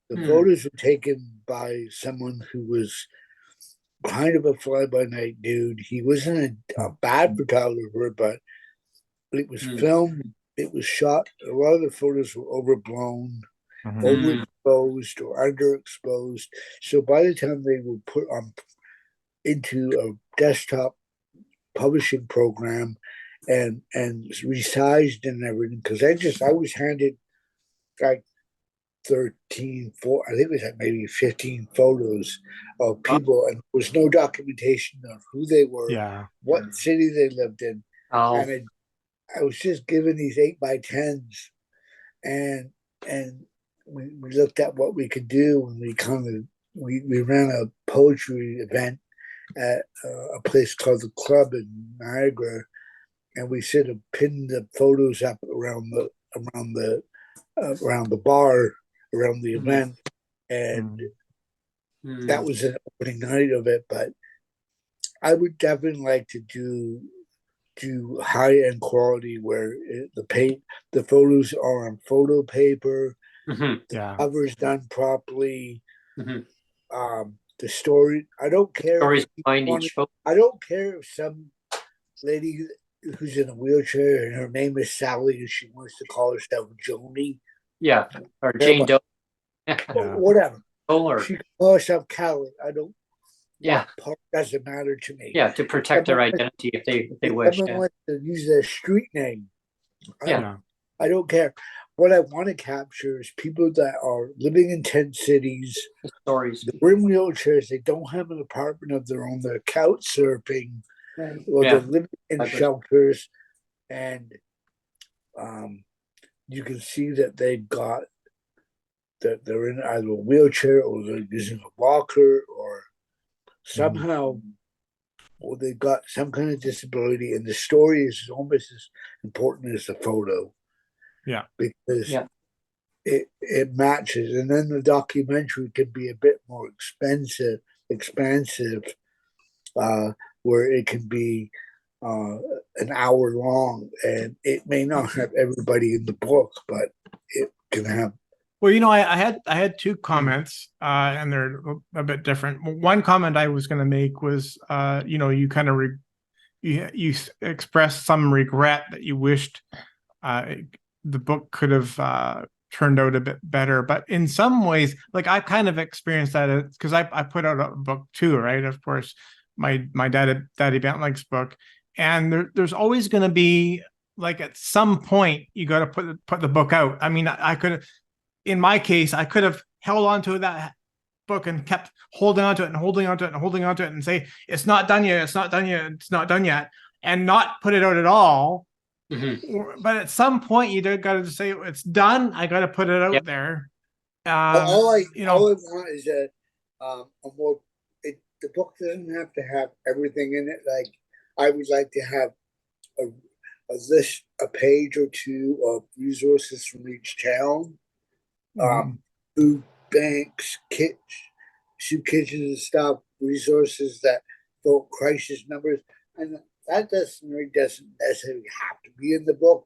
the photos were taken by someone who was kind of a fly-by-night dude. He wasn't a bad photographer, but it was filmed, it was shot. A lot of the photos were overblown, overexposed or underexposed. So by the time they were put on into a desktop publishing program and resized and everything, because I was handed like 13, I think it was like maybe 15 photos of people, and there was no documentation of who they were, what city they lived in. And I was just given these 8x10s, and we looked at what we could do, and we ran a poetry event at a place called the Club in Niagara, and we sort of pinned the photos up around the bar around the event, and that was an opening night of it. But I would definitely like to do high-end quality where the photos are on photo paper, the cover's done properly, the story. I don't care. I don't care if some lady who's in a wheelchair and her name is Sally and she wants to call herself Joni. Yeah, or Jane Doe. Whatever. She can call herself Callie. I don't. Yeah, part doesn't matter to me. Yeah, to protect their identity if they wish. Someone wants to use their street name. I don't care. What I want to capture is people that are living in tent cities. Stories. They're in wheelchairs. They don't have an apartment of their own. They're couch surfing, or they're living in shelters, and you can see that they're in either a wheelchair or they're using a walker or somehow, or they've got some kind of disability, and the story is almost as important as the photo. Yeah, because it matches, and then the documentary can be a bit more expansive, where it can be an hour long, and it may not have everybody in the book, but it can have. Well, I had two comments, and they're a bit different. One comment I was going to make was, you kind of you expressed some regret that you wished the book could have turned out a bit better. But in some ways, like I kind of experienced that because I put out a book too, right? Of course, my Daddy Bentlink's book, and there's always going to be, like, at some point you got to put the book out. I mean, I could have, in my case, I could have held on to that book and kept holding on to it and holding on to it and holding on to it and say, it's not done yet, it's not done yet, it's not done yet, and not put it out at all. But at some point you got to say, it's done, I got to put it out there. All I want is a more, the book doesn't have to have everything in it. Like, I would like to have a list, a page or two of resources from each town, food banks, soup kitchens and stuff, resources that vote crisis numbers, and that doesn't necessarily have to be in the book,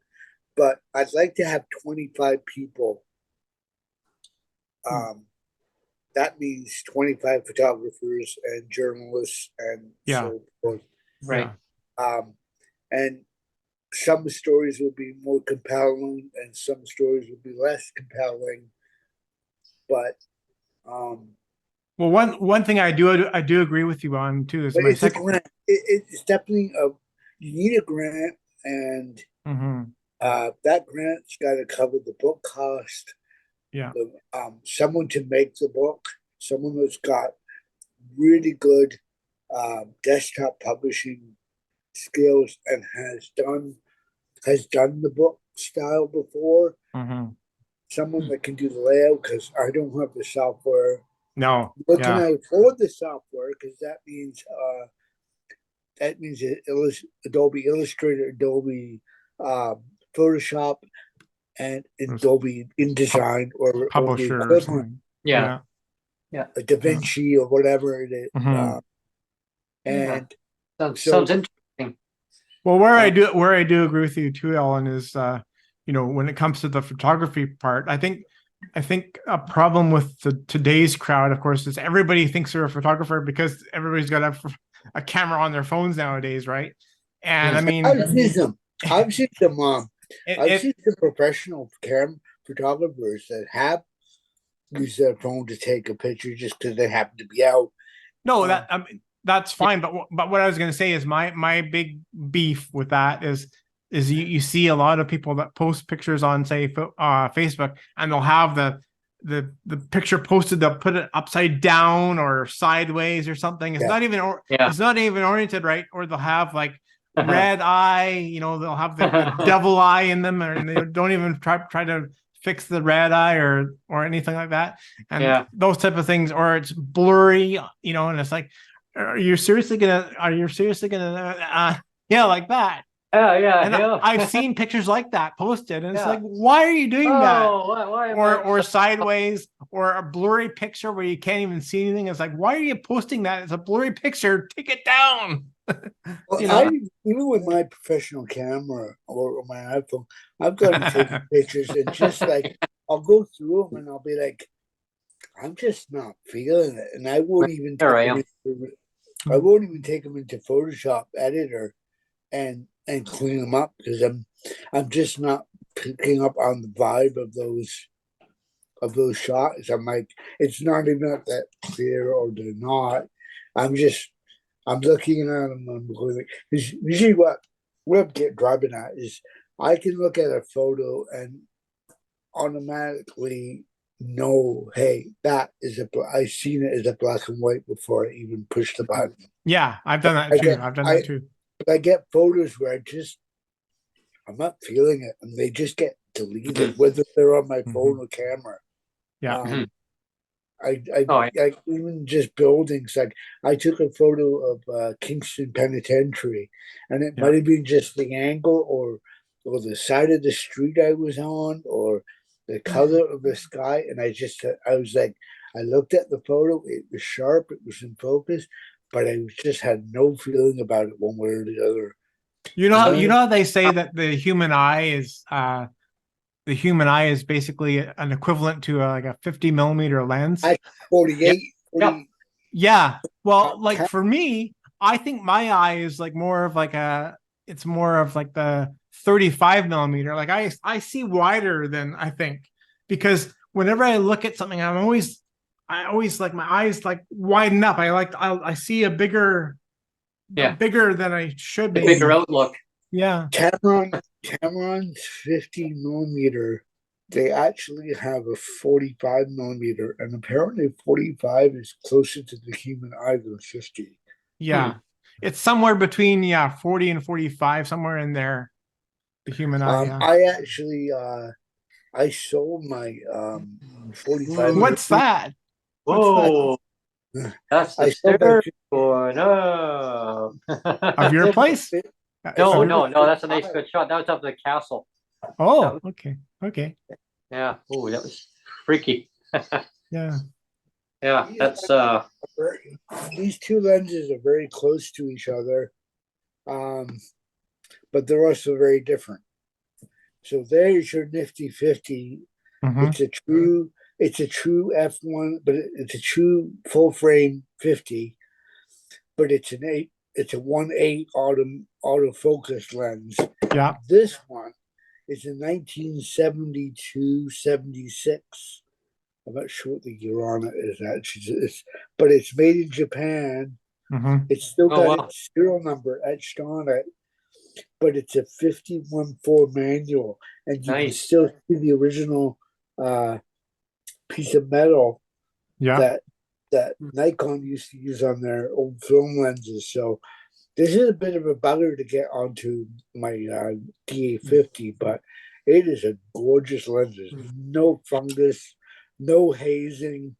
but I'd like to have 25 people. That means 25 photographers and journalists and so forth. Right. And some stories will be more compelling and some stories will be less compelling. But well, one thing I do agree with you on too is it's definitely you need a grant, and that grant's got to cover the book cost. Yeah. Someone to make the book, someone that's got really good desktop publishing skills and has done the book style before. Someone that can do the layout, because I don't have the software. No. But can I afford the software? Because that means Adobe Illustrator, Adobe Photoshop, and Adobe InDesign or Publisher or or something. Yeah. A DaVinci or whatever it is. And sounds interesting. Well, where I do agree with you too, Ellen, is when it comes to the photography part, I think a problem with today's crowd, of course, is everybody thinks they're a photographer because everybody's got a camera on their phones nowadays, right? And I mean, I've seen them. I've seen some professional photographers that have used their phone to take a picture just because they happen to be out. No, that's fine. But what I was going to say is my big beef with that is you see a lot of people that post pictures on, say, Facebook, and they'll have the picture posted, they'll put it upside down or sideways or something. It's not even it's not even oriented right, or they'll have like red eye, they'll have the devil eye in them, and they don't even try to fix the red eye or anything like that, and those type of things, or it's blurry, and it's like, are you seriously gonna like that? And I've seen pictures like that posted, and it's like, why are you doing that? Why or sideways, or a blurry picture where you can't even see anything. It's like, why are you posting that? It's a blurry picture. Take it down. Well, even with my professional camera or my iPhone, I've got to take pictures, and just like, I'll go through them and I'll be like, I'm just not feeling it, and I won't even take them into Photoshop editor and clean them up, because I'm just not picking up on the vibe of those shots. I'm like, it's not even that clear, or they're not. I'm looking at them. I'm going like, usually what I'm driving at is I can look at a photo and automatically know, hey, I've seen it as a black and white before I even push the button. Yeah, I've done that too. I've done that too. But I get photos where I'm not feeling it, and they just get deleted, whether they're on my phone or camera. Yeah. I even just buildings, like I took a photo of Kingston Penitentiary, and it might have been just the angle or the side of the street I was on, or the color of the sky, and I was like, I looked at the photo, it was sharp, it was in focus, but I just had no feeling about it one way or the other. You know, they say that the human eye is basically an equivalent to like a 50 millimeter lens. 48. Yeah. Well, like for me, I think my eye is like more of like it's more of like the 35 millimeter. Like I see wider than I think, because whenever I look at something, I always like my eyes like widen up. I see a bigger than I should. The Maybe. bigger outlook. Yeah. Tamron's 50 millimeter, they actually have a 45 millimeter, and apparently 45 is closer to the human eye than 50. Yeah. It's somewhere between 40 and 45, somewhere in there. The human eye. Yeah. I actually I sold my 45. What's that? Whoa. That's I the sold third that one. Oh. Of your place? No, that's a nice good shot. That was up the castle. Oh, okay. Yeah. Oh, that was freaky. Yeah. Yeah, that's these two lenses are very close to each other, but they're also very different. So there's your nifty 50. It's a true f1, but it's a true full frame 50, but it's a 1.8 autofocus lens. Yeah. This one is a 1972-76. I'm not sure what the year on it is actually, but it's made in Japan. It's still got its serial number etched on it, but it's a 51.4 manual, and you can still see the original piece of metal that Nikon used to use on their old film lenses. So this is a bit of a bugger to get onto my DA50, but it is a gorgeous lens. There's no fungus, no hazing,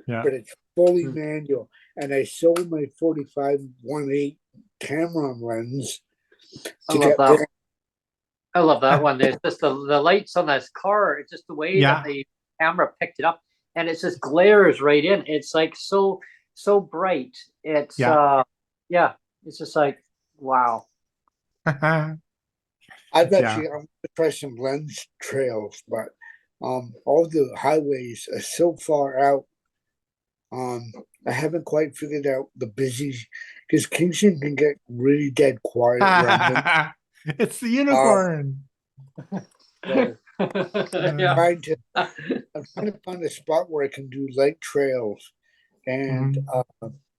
but it's fully manual. And I sold my 45 1.8 Tamron lens. I love that one. There's just the lights on this car. It's just the way that the camera picked it up, and it just glares right in. It's like so bright. It's it's just like wow. I'm gonna try some lens trails, but all the highways are so far out. I haven't quite figured out the busy, because Kingston can get really dead quiet around It's the unicorn. I'm trying to find a spot where I can do light trails, and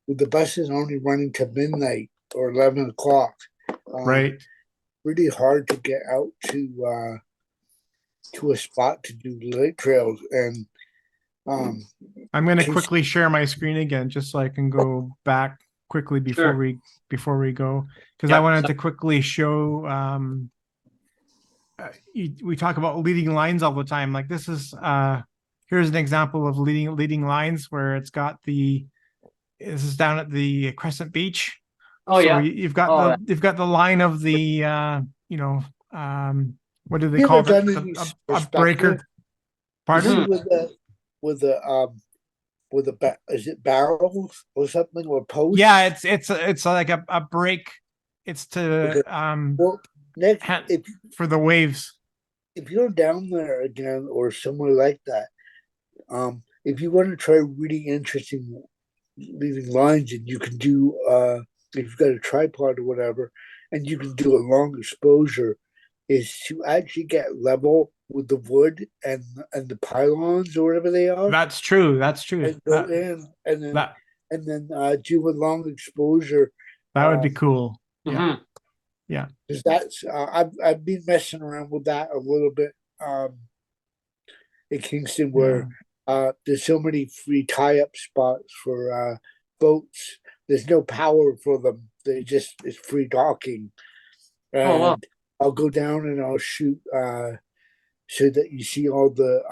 with the buses only running to midnight or 11 o'clock, right? Really hard to get out to a spot to do light trails. And I'm going to quickly share my screen again, just so I can go back quickly before we go, because I wanted to quickly show. We talk about leading lines all the time. Like this is here's an example of leading lines where it's got this is down at the Crescent Beach. Oh, so you've got the line of the what do they call it? A breaker. Pardon? With the is it barrels or something, or posts? Yeah, it's like a break. It's to for the waves. If you're down there again or somewhere like that, if you want to try really interesting leading lines, and you can do if you've got a tripod or whatever, and you can do a long exposure, is to actually get level with the wood and the pylons or whatever they are. That's true. And go in and then do a long exposure. That would be cool. Yeah. Yeah. Because that's I've been messing around with that a little bit in Kingston, where there's so many free tie-up spots for boats. There's no power for them. It's free docking. And I'll go down and I'll shoot so that you see all the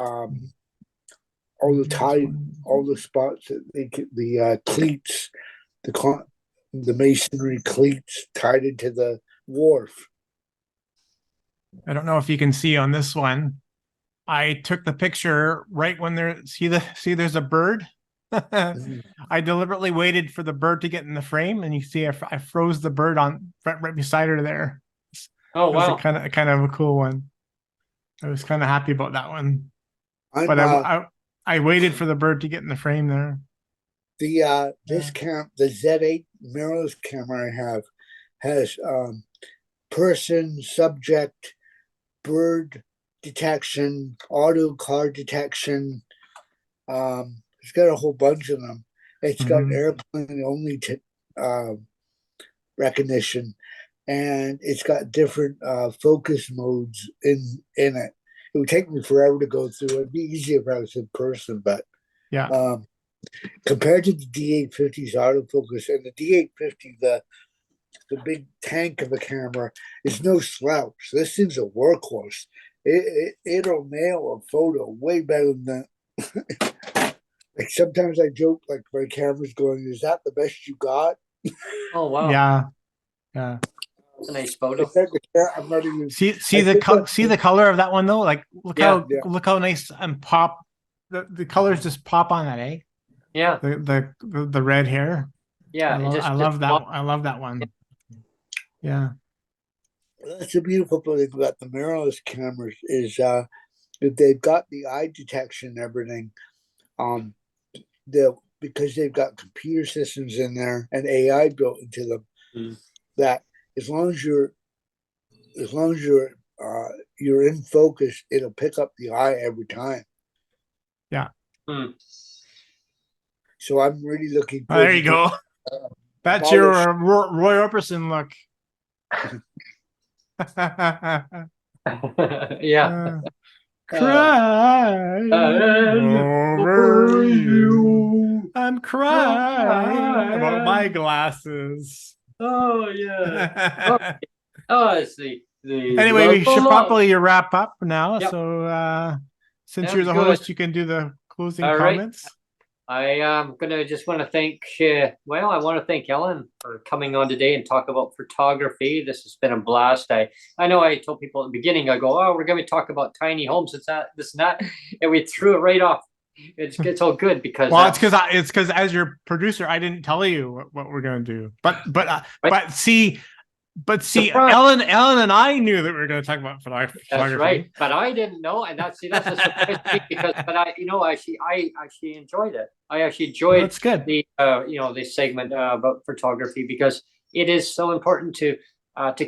spots that the cleats, the masonry cleats tied into the wharf. I don't know if you can see on this one. I took the picture right when there's a bird. I deliberately waited for the bird to get in the frame, and you see I froze the bird on right beside her there. Oh wow! Kind of a cool one. I was kind of happy about that one. But I waited for the bird to get in the frame there. This the Z8 mirrorless camera I have has person, subject, bird detection, auto car detection. It's got a whole bunch of them. It's got airplane only recognition, and it's got different focus modes in it. It would take me forever to go through. It'd be easier if I was in person, but compared to the D850's autofocus, and the D850, the big tank of a camera, is no slouch. This thing's a workhorse. It'll nail a photo way better than that. Like sometimes I joke, like my camera's going, "Is that the best you got?" Oh wow! Yeah. It's a nice photo. I'm not even see the color of that one though. Like look how nice and pop the colors just pop on that, eh? Yeah. The red hair. Yeah, I love that. I love that one. Yeah. That's a beautiful thing about the mirrorless cameras is that they've got the eye detection and everything. Because they've got computer systems in there and AI built into them. That as long as you're in focus, it'll pick up the eye every time. Yeah. So I'm really looking. There you go. That's your Roy Orbison look. Yeah. Crying over you. I'm crying about my glasses. Oh yeah. It's the anyway, we should probably wrap up now. Yep. So since Sounds you're the good. host, you can do the closing All comments. Right. I am just want to thank I want to thank Ellen for coming on today and talk about photography. This has been a blast. I know I told people at the beginning, I go, oh, we're going to talk about tiny homes. It's that, this and that, and we threw it right off. It's all good because it's because as your producer, I didn't tell you what we're going to do. But see, Ellen and I knew that we were going to talk about photography. That's right, but I didn't know, and that's a surprise to me because, I actually enjoyed it. I actually enjoyed that's good. The segment about photography because it is so important to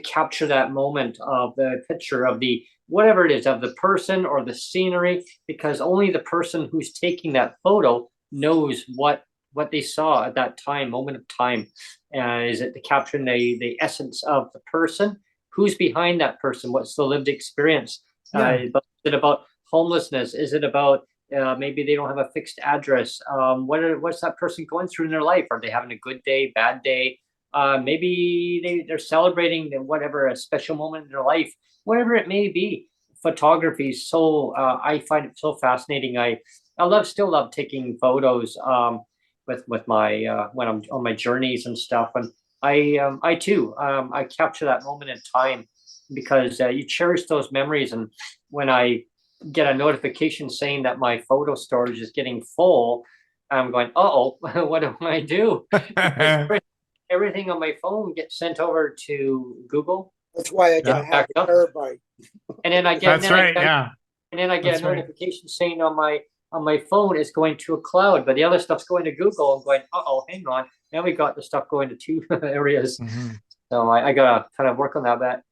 capture that moment of the picture of the whatever it is of the person or the scenery, because only the person who's taking that photo knows what they saw at that moment of time. Is it capturing the essence of the person? Who's behind that person? What's the lived experience? Is it about homelessness? Is it about maybe they don't have a fixed address? What's that person going through in their life? Are they having a good day, bad day? Maybe they're celebrating a special moment in their life, whatever it may be. Photography is so I find it so fascinating. I still love taking photos with my when I'm on my journeys and stuff, and I too I capture that moment in time because you cherish those memories. And when I get a notification saying that my photo storage is getting full, I'm going, uh-oh, what do I do? Everything on my phone gets sent over to Google. That's why I get half a terabyte. And then I get and then I get a notification saying on my phone it's going to a cloud, but the other stuff's going to Google. I'm going, uh-oh, hang on. Now we got the stuff going to two areas. So I gotta kind of work on that.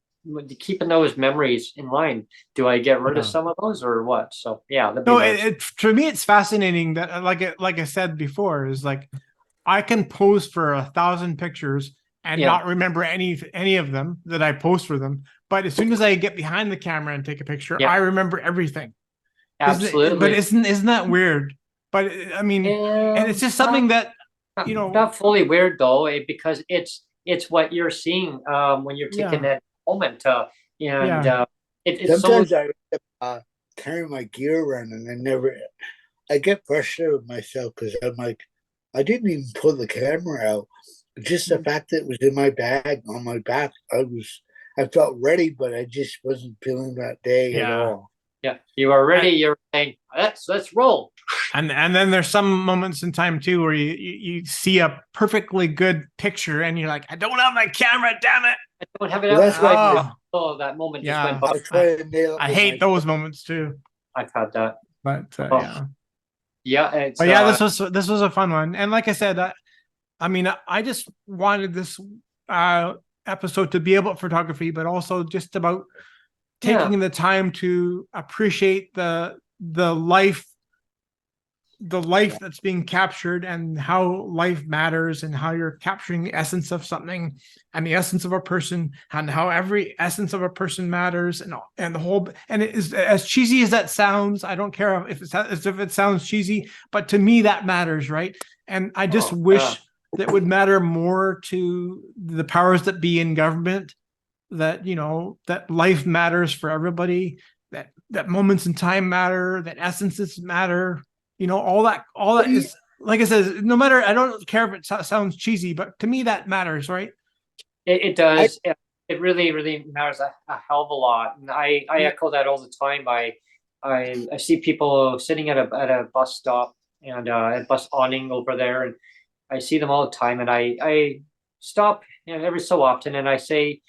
Keeping those memories in line. Do I get rid of some of those or what? So yeah. For me, it's fascinating that like I said before, is like I can pose for 1,000 pictures and not remember any of them that I post for them. But as soon as I get behind the camera and take a picture, I remember everything. Absolutely. Isn't that weird? But I mean, and it's just something that not fully weird though, because it's what you're seeing when you're taking that moment. It's sometimes I carry my gear around and I get frustrated with myself because I'm like, I didn't even pull the camera out. Just the fact that it was in my bag on my back, I felt ready, but I just wasn't feeling that day at all. Yeah, you are ready. You're saying, let's roll. And then there's some moments in time too where you see a perfectly good picture and you're like, I don't have my camera, damn it. I don't have it out. That's why that moment just went by. I hate those moments too. I've had that. But Yeah, it's But yeah, this was a fun one. And like I said, I mean, I just wanted this episode to be about photography, but also just about taking the time to appreciate the life that's being captured, and how life matters, and how you're capturing the essence of something, and the essence of a person, and how every essence of a person matters, and the whole. And it is, as cheesy as that sounds, I don't care if it sounds cheesy, but to me that matters, right? And I just wish that would matter more to the powers that be in government, that, you know, that life matters for everybody, that moments in time matter, that essences matter, you know, all that is, like I said, no matter, I don't care if it sounds cheesy, but to me that matters, right? It does. It really, really matters a hell of a lot. And I echo that all the time. I see people sitting at a bus stop and a bus awning over there, and I see them all the time, and I stop, you know, every so often, and I say,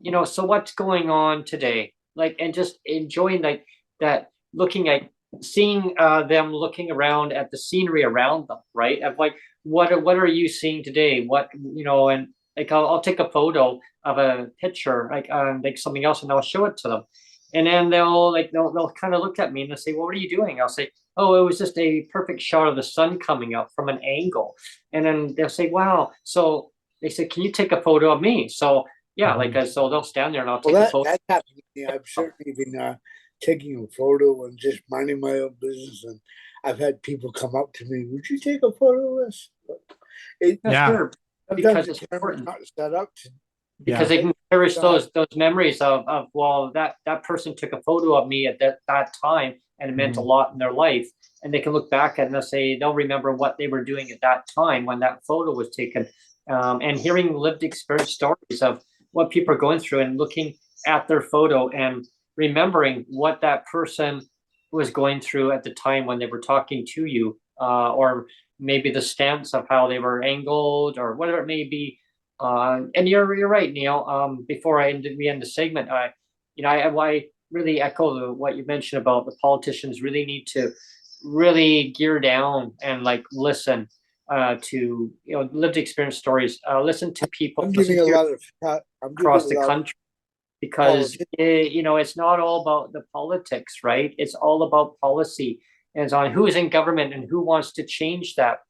you know, so what's going on today? Like, and just enjoying like that, looking at, seeing them looking around at the scenery around them, right? Of like, what are you seeing today? What, you know, and like I'll take a photo of a picture, like something else, and I'll show it to them, and then they'll kind of look at me and they'll say, well, what are you doing? I'll say, oh, it was just a perfect shot of the sun coming up from an angle, and then they'll say, wow. So they say, can you take a photo of me? So yeah, like so they'll stand there and I'll take a photo. That happened to me. I've certainly been taking a photo and just minding my own business, and I've had people come up to me, would you take a photo of us? Sure, because it's important. Not set up to, because they can cherish those memories of well, that person took a photo of me at that time, and it meant a lot in their life, and they can look back and they'll remember what they were doing at that time when that photo was taken, and hearing lived experience stories of what people are going through, and looking at their photo and remembering what that person was going through at the time when they were talking to you, or maybe the stance of how they were angled or whatever it may be. And you're right, Neil. Before we end the segment, I really echo what you mentioned about the politicians really need to really gear down and like listen to lived experience stories. Listen to people. I'm giving a lot of across the country, because it's not all about the politics, right? It's all about policy, and it's on who's in government and who wants to change that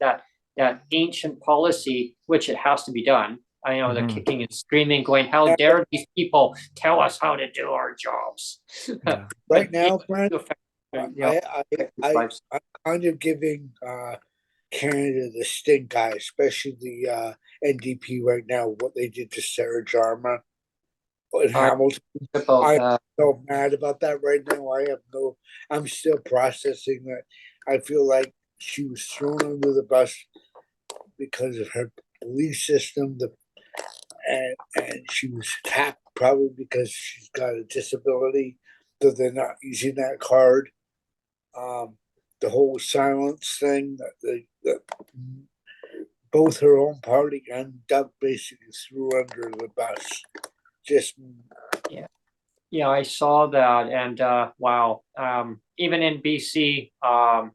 ancient policy, which it has to be done. I know they're kicking and screaming, going, "How dare these people tell us how to do our jobs?" Right now, Brent, I'm kind of giving Canada the stink eye, especially the NDP right now. What they did to Sarah Jama in Hamilton, I'm so mad about that right now. I'm still processing that. I feel like she was thrown under the bus because of her belief system, and she was attacked probably because she's got a disability, though they're not using that card. The whole silence thing that both her own party and Doug basically threw under the bus. Just yeah, I saw that, and wow. Even in BC, I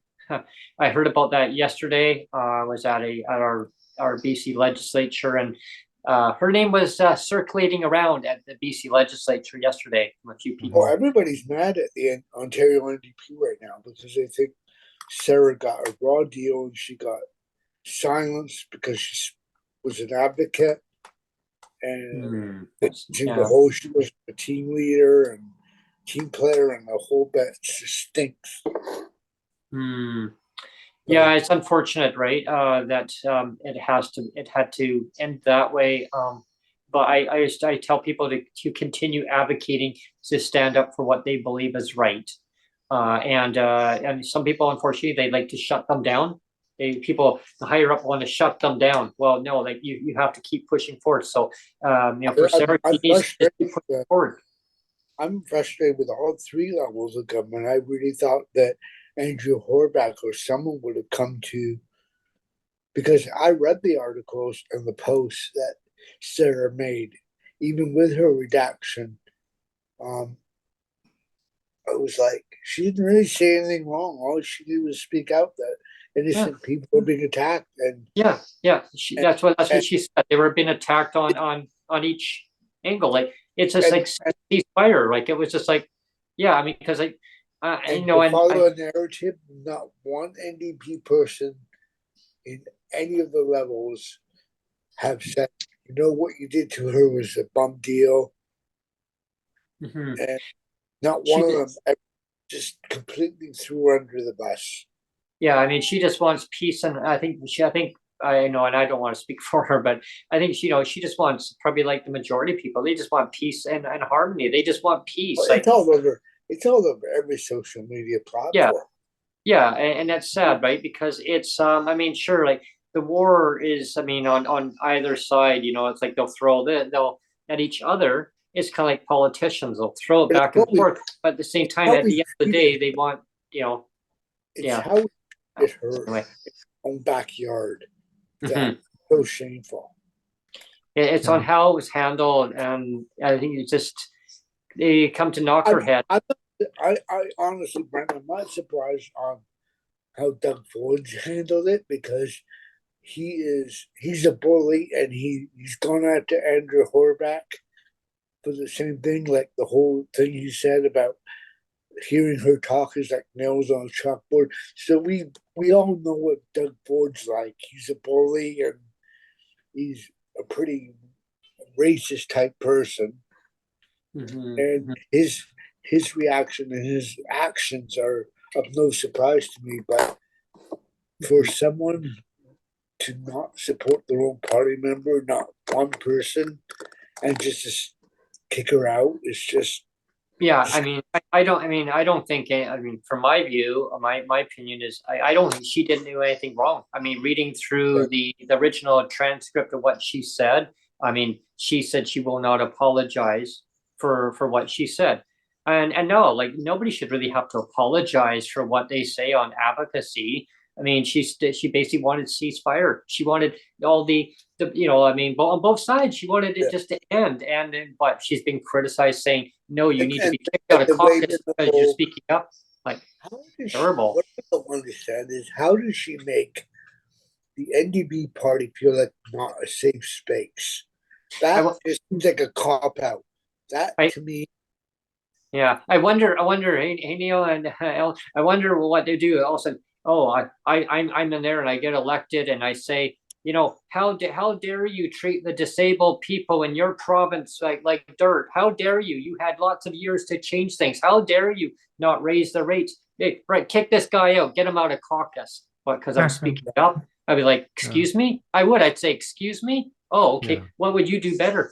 heard about that yesterday. I was at our BC legislature, and her name was circulating around at the BC legislature yesterday from a few people. Well, everybody's mad at the Ontario NDP right now because they think Sarah got a raw deal and she got silenced because she was an advocate, and she was a team leader and team player, and the whole bit just stinks. Yeah, it's unfortunate, right? That it had to end that way. But I tell people to continue advocating, to stand up for what they believe is right. And some people, unfortunately, they like to shut them down. The higher up want to shut them down. Well, no, like you have to keep pushing forward. So for Sarah, she needs to keep pushing forward. I'm frustrated with all three levels of government. I really thought that Andrew Horvath or someone would have come to, because I read the articles and the posts that Sarah made, even with her redaction. I was like, she didn't really say anything wrong. All she did was speak out that innocent people are being attacked. And yeah, that's what she said. They were being attacked on each angle. Like it's just like ceasefire. Like it was just like, yeah. I mean, because you know, to follow a narrative, not one NDP person in any of the levels have said, you know, what you did to her was a bum deal. And not one of them ever just completely threw her under the bus. Yeah, I mean, she just wants peace, and I think I know, and I don't want to speak for her, but I think she just wants, probably like the majority of people, they just want peace and harmony. They just want peace. Well, it's all over. It's all over every social media platform. Yeah, and that's sad, right? Because it's I mean, sure, like the war is, I mean, on either side, you know, it's like they'll at each other. It's kind of like politicians, they'll throw it back and forth, but at the same time, at the end of the day, they want, you know, it's how it hurt in own backyard. That's so shameful. It's on how it was handled, and I think it's just they come to knock her head. I honestly, Brent, I'm not surprised on how Doug Ford handled it, because he's a bully, and he's gone after Andrew Horvath for the same thing, like the whole thing he said about hearing her talk is like nails on a chalkboard. So we all know what Doug Ford's like. He's a bully, and he's a pretty racist type person. And his reaction and his actions are of no surprise to me. But for someone to not support their own party member, not one person, and just kick her out, is just. Yeah, I mean, I don't think, I mean, from my view, my opinion is, I don't think she didn't do anything wrong. I mean, reading through the original transcript of what she said, I mean, she said she will not apologize for what she said. And no, like, nobody should really have to apologize for what they say on advocacy. I mean, she basically wanted ceasefire. She wanted all the you know, I mean, on both sides, she wanted it just to end. But she's been criticized, saying, no, you need to be kicked out of caucus because you're speaking up. Like, terrible. What I don't understand is, how does she make the NDP party feel like not a safe space? That just seems like a cop out. That to me. Yeah, I wonder, hey Neil and El, I wonder what they do. All of a sudden, oh, I'm in there and I get elected, and I say, you know, how dare you treat the disabled people in your province like dirt? How dare you? You had lots of years to change things. How dare you not raise the rates? Hey, right, kick this guy out, get him out of caucus. What? Because I'm speaking up? I'd be like, excuse me? I would. I'd say, excuse me? Oh, okay. What would you do better?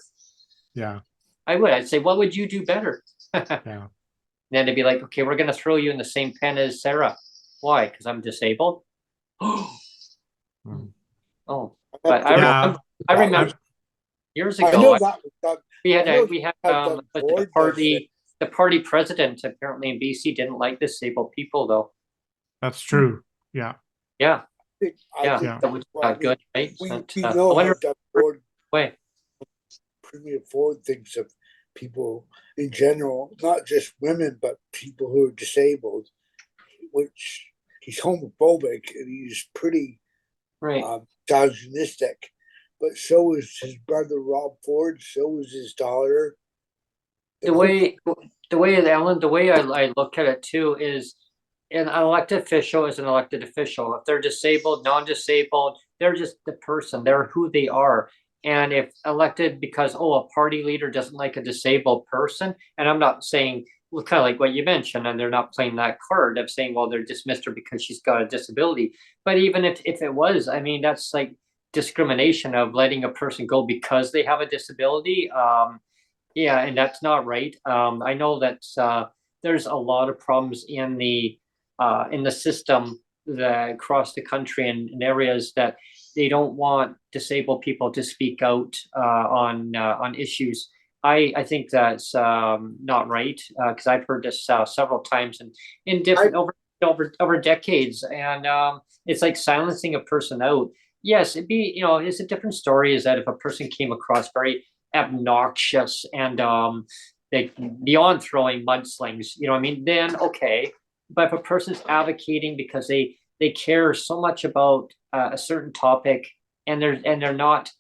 Yeah. I would. I'd say, what would you do better? Yeah. Then they'd be like, okay, we're going to throw you in the same pen as Sarah. Why? Because I'm disabled? Oh, but I remember years ago, we had the party president apparently in BC didn't like disabled people, though. That's true. Yeah. Yeah. That was good, right? We know how Doug Ford, Premier Ford thinks of people in general, not just women, but people who are disabled, which he's homophobic and he's pretty misogynistic. But so is his brother Rob Ford, so is his daughter. The way Alun, the way I look at it too is, an elected official is an elected official. If they're disabled, non-disabled, they're just the person. They're who they are. And if elected because, a party leader doesn't like a disabled person, and I'm not saying, well, kind of like what you mentioned, and they're not playing that card of saying, well, they're dismissed her because she's got a disability. But even if it was, I mean, that's like discrimination of letting a person go because they have a disability. And that's not right. I know that there's a lot of problems in the system across the country and in areas that they don't want disabled people to speak out on issues. I think that's not right, because I've heard this several times and in different over decades, and it's like silencing a person out. Yes, it'd be, it's a different story. Is that if a person came across very obnoxious and like beyond throwing mudslings, then okay. But if a person's advocating because they they care so much about a certain topic, and they're not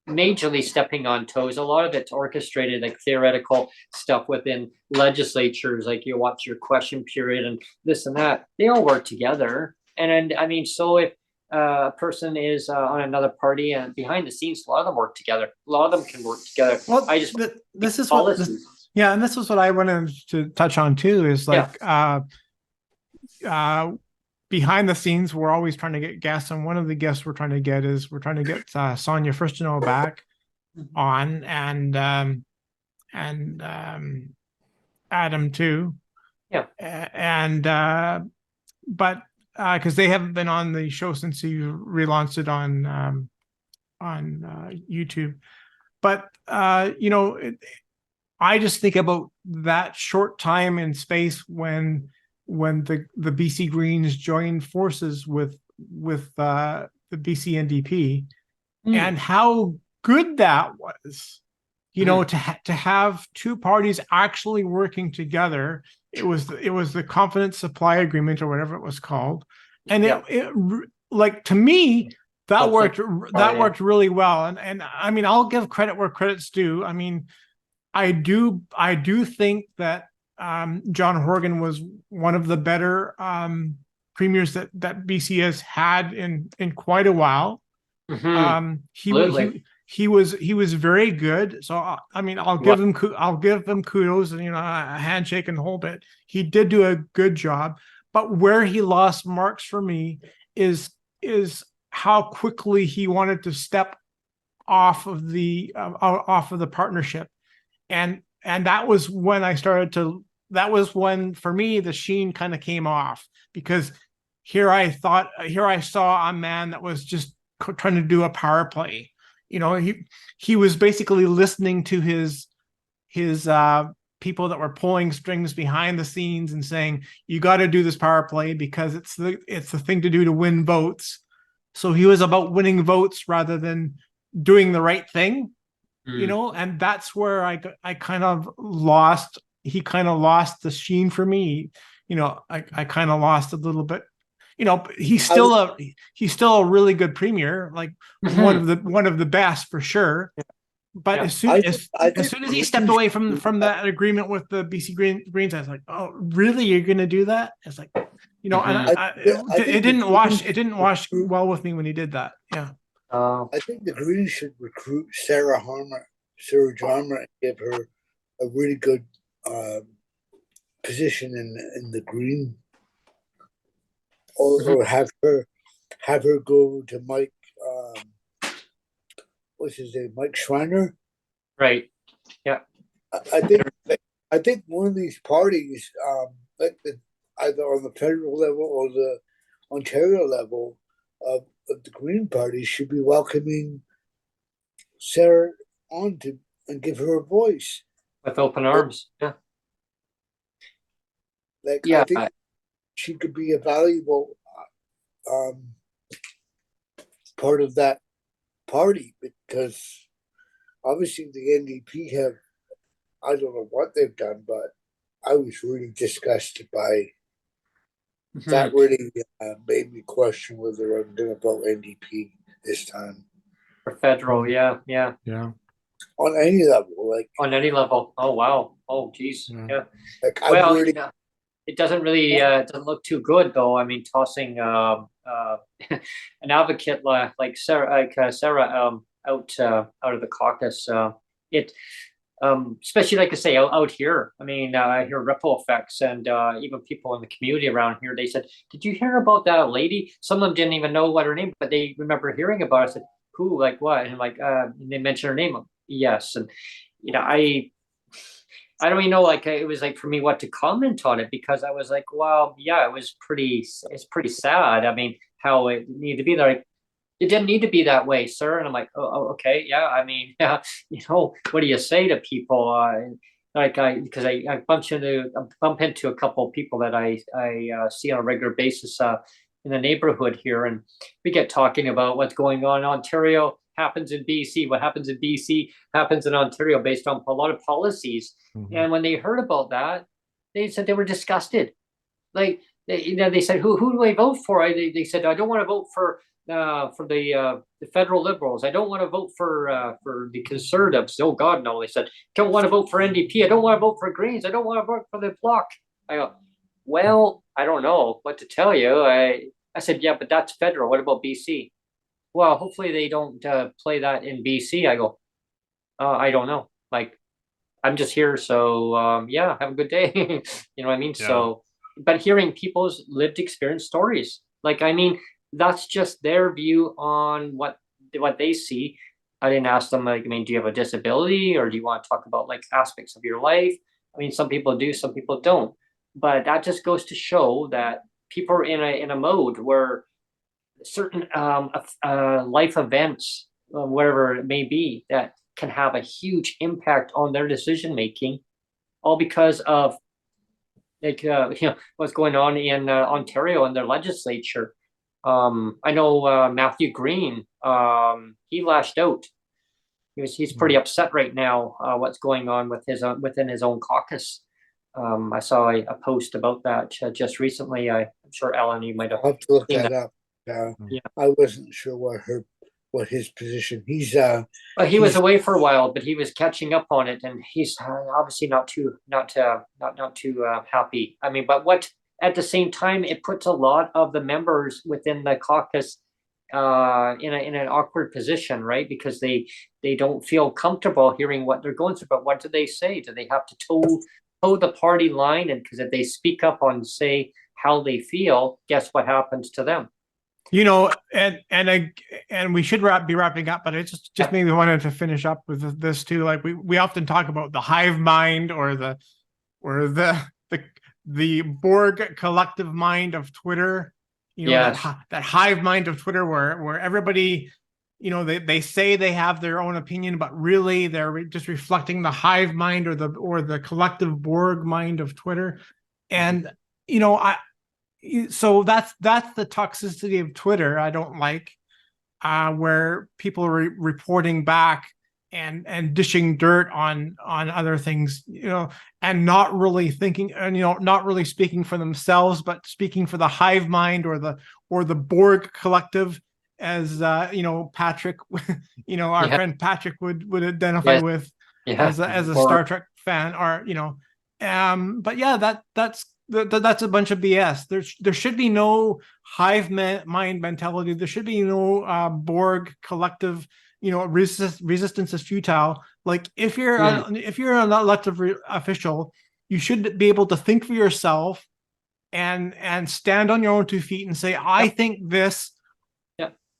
majorly stepping on toes. A lot of it's orchestrated, like theoretical stuff within legislatures, like you watch your question period and this and that. They all work together. And I mean, so if a person is on another party and behind the scenes, a lot of them work together. A lot of them can work together. Well, I just this is what and this is what I wanted to touch on too, is like behind the scenes, we're always trying to get guests, and one of the guests we're trying to get Sonia Fristino back on, and Adam too. Yeah. And but because they haven't been on the show since you relaunched it on YouTube. But you know, I just think about that short time in space when the BC Greens joined forces with the BC NDP, and how good that was. You know, to have two parties actually working together. It was the confidence supply agreement, or whatever it was called, and it like, to me, that worked really well. And I mean, I'll give credit where credit's due. I mean, I do think that John Horgan was one of the better premiers that BC has had in quite a while. He was very good. So I mean, I'll give him kudos, and, you know, a handshake and the whole bit. He did do a good job. But where he lost marks for me is how quickly he wanted to step off of the partnership. And that was when that was when, for me, the sheen kind of came off, because here I saw a man that was just trying to do a power play. You know, he was basically listening to his people that were pulling strings behind the scenes and saying, you got to do this power play because it's the thing to do to win votes. So he was about winning votes rather than doing the right thing. You know, and that's where I kind of lost. He kind of lost the sheen for me. You know, I kind of lost a little bit. You know, he's still a really good premier, like one of the best for sure. But as soon as he stepped away from that agreement with the BC Greens, I was like, oh, really? You're going to do that? It's like, you know, and it didn't wash well with me when he did that. Yeah. I think the Greens should recruit Sarah Jama, and give her a really good position in the Green, or have her go to Mike. What's his name? Mike Schreiner. Right. Yeah. I think one of these parties, like either on the federal level or the Ontario level of the Green Party, should be welcoming Sarah on to and give her a voice with open arms. Yeah. Like, I think she could be a valuable part of that party, because obviously the NDP have, I don't know what they've done, but I was really disgusted by that. Really made me question whether I'm going to vote NDP this time. For federal, yeah. On any level, like on any level. Oh wow. Oh geez. Yeah. Like, well, it doesn't really doesn't look too good though. I mean, tossing an advocate like Sarah out of the caucus. Especially, like I say, out here. I mean, I hear ripple effects, and even people in the community around here, they said, did you hear about that lady? Some of them didn't even know what her name, but they remember hearing about it. I said, who, like what? And like, they mentioned her name. Yes. And, you know, I don't even know, like, it was like for me what to comment on it, because I was like, well, yeah, it's pretty sad. I mean, how it needed to be there. Like, it didn't need to be that way, sir. And I'm like, oh okay, yeah. I mean, yeah, you know, what do you say to people? Because I bump into a couple of people that I see on a regular basis in the neighborhood here, and we get talking about what's going on in Ontario. Happens in BC, what happens in BC happens in Ontario, based on a lot of policies. And when they heard about that, they said they were disgusted. Like, they said, who do I vote for? They said, I don't want to vote for the federal Liberals. I don't want to vote for the Conservatives. Oh God, no. They said, don't want to vote for NDP. I don't want to vote for Greens. I don't want to vote for the Bloc. I go, well, I don't know what to tell you. I said, yeah, but that's federal. What about BC? Well, hopefully they don't play that in BC. I go, I don't know. Like, I'm just here, so yeah, have a good day. You know what I mean? Yeah. So, but hearing people's lived experience stories, like, I mean, that's just their view on what they see. I didn't ask them, like, I mean, do you have a disability, or do you want to talk about like aspects of your life? I mean, some people do, some people don't. But that just goes to show that people are in a mode where certain life events, whatever it may be, that can have a huge impact on their decision making, all because of like what's going on in Ontario and their legislature. I know Matthew Green, he lashed out. He's pretty upset right now. What's going on with his within his own caucus. I saw a post about that just recently. I'm sure Alun, you might have. I'll have to look seen that up. Yeah. I wasn't sure what his position. He's he was away for a while, but he was catching up on it, and he's obviously not too happy. I mean, but what at the same time, it puts a lot of the members within the caucus in an awkward position, right? Because they don't feel comfortable hearing what they're going through. But what do they say? Do they have to toe the party line? And because if they speak up on, say, how they feel, guess what happens to them? You know, and we should be wrapping up, but I just maybe wanted to finish up with this too. Like we often talk about the hive mind or the Borg collective mind of Twitter. You know, yes. that hive mind of Twitter where everybody, you know, they say they have their own opinion, but really they're just reflecting the hive mind or the collective Borg mind of Twitter. And you know, so that's the toxicity of Twitter. I don't like where people are reporting back and dishing dirt on other things, you know, and not really thinking, and you know, not really speaking for themselves, but speaking for the hive mind or the Borg collective, as you know, Patrick, you know, our friend Patrick would identify with as a Star Trek fan, or you know, but yeah, that's a bunch of BS. There should be no hive mind mentality. There should be no Borg collective. You know, resistance is futile. Like if you're an elected official, you should be able to think for yourself and stand on your own 2 feet and say, I think this.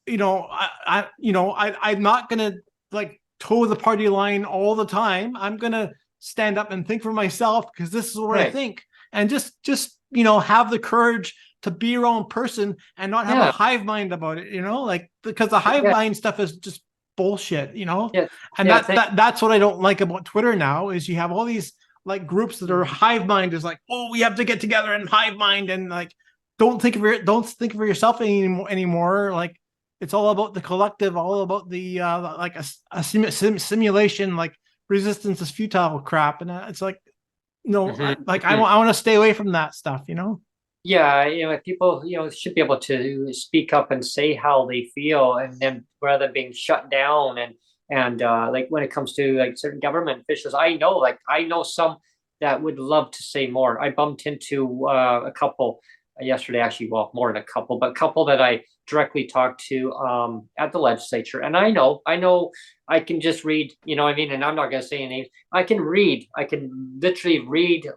You know, I'm not gonna like toe the party line all the time. I'm gonna stand up and think for myself because this is what I think. And just you know, have the courage to be your own person and not have a hive mind about it, you know, like because the hive mind stuff is just bullshit, you know. And that's what I don't like about Twitter now is you have all these like groups that are hive mind is like, oh, we have to get together and hive mind and like don't think of yourself anymore. Like it's all about the collective, all about the like a simulation, like resistance is futile crap, and it's like. No, I want to stay away from that stuff, you know? Yeah, you know, people, you know, should be able to speak up and say how they feel, and then rather than being shut down and like when it comes to like certain government officials, I know some that would love to say more. I bumped into a couple yesterday, actually, well, more than a couple, but a couple that I directly talked to at the legislature. And I know I can just read, you know what I mean? And I'm not going to say any names. I can literally read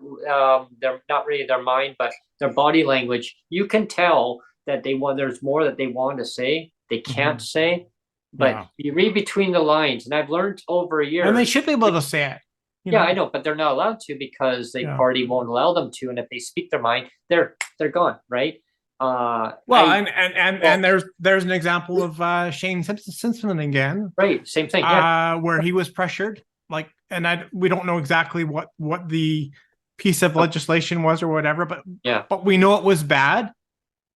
their, not really their mind, but their body language. You can tell that there's more that they want to say, they can't say, but you read between the lines. And I've learned over a year. And they should be able to say it. Yeah, I know, but they're not allowed to because the party won't allow them to. And if they speak their mind, they're gone, right? And there's an example of Shane Simpson again, right? Same thing, where he was pressured, like, and we don't know exactly what the piece of legislation was or whatever, but we know it was bad,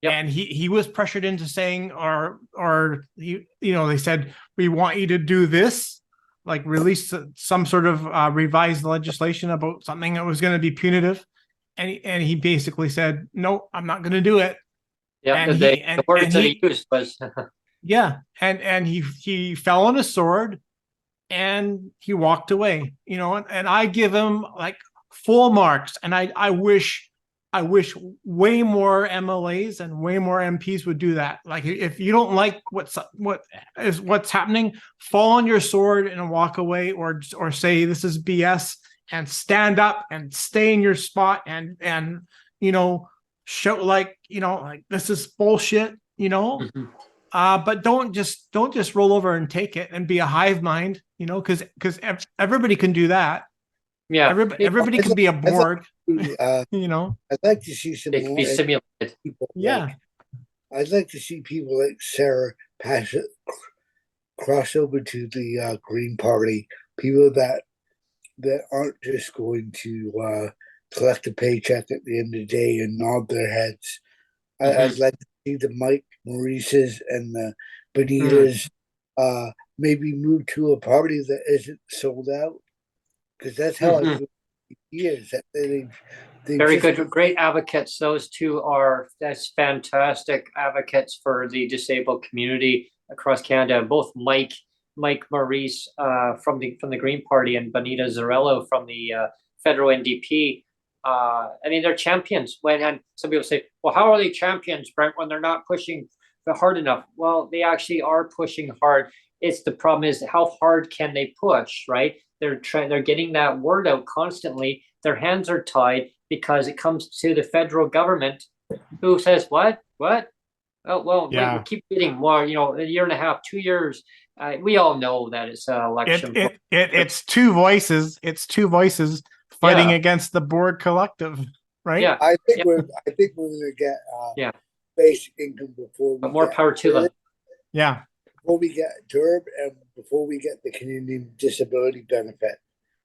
and he was pressured into saying, or you know, they said we want you to do this, like release some sort of revised legislation about something that was going to be punitive. and he basically said, no, I'm not going to do it. Yeah, And the words that he used was yeah, and he fell on his sword and he walked away, you know, and I give him like full marks. And I wish way more MLAs and way more MPs would do that. Like, if you don't like what's happening, fall on your sword and walk away, or say this is BS, and stand up and stay in your spot, and you know, show, like, you know, like, this is bullshit, you know. But don't just roll over and take it and be a hive mind, you know, because everybody can do that. yeah. Everybody can be a Borg, you know. I'd like to see some They can more be simulated. people. Yeah. Like, I'd like to see people like Sarah cross over to the Green Party. People that aren't just going to collect a paycheck at the end of the day and nod their heads. I'd like to see the Mike Maurices and the Bonitas maybe move to a party that isn't sold out, because that's how I feel years. Very good, great advocates. Those two are, that's fantastic advocates for the disabled community across Canada. Both Mike Maurice from the Green Party and Bonita Zarello from the federal NDP. I mean, they're champions. And some people say, well, how are they champions, Brent, when they're not pushing hard enough? Well, they actually are pushing hard. It's the problem is, how hard can they push, right? They're getting that word out constantly. Their hands are tied because it comes to the federal government, who says, what? Oh, well, yeah. We keep getting more, you know, a year and a half, 2 years. We all know that it's an election. It's two voices. It's two voices fighting against the Borg collective, right? Yeah, I think we're gonna get basic income before we more power to them. Yeah, before we get DERB and before we get the Canadian disability benefit.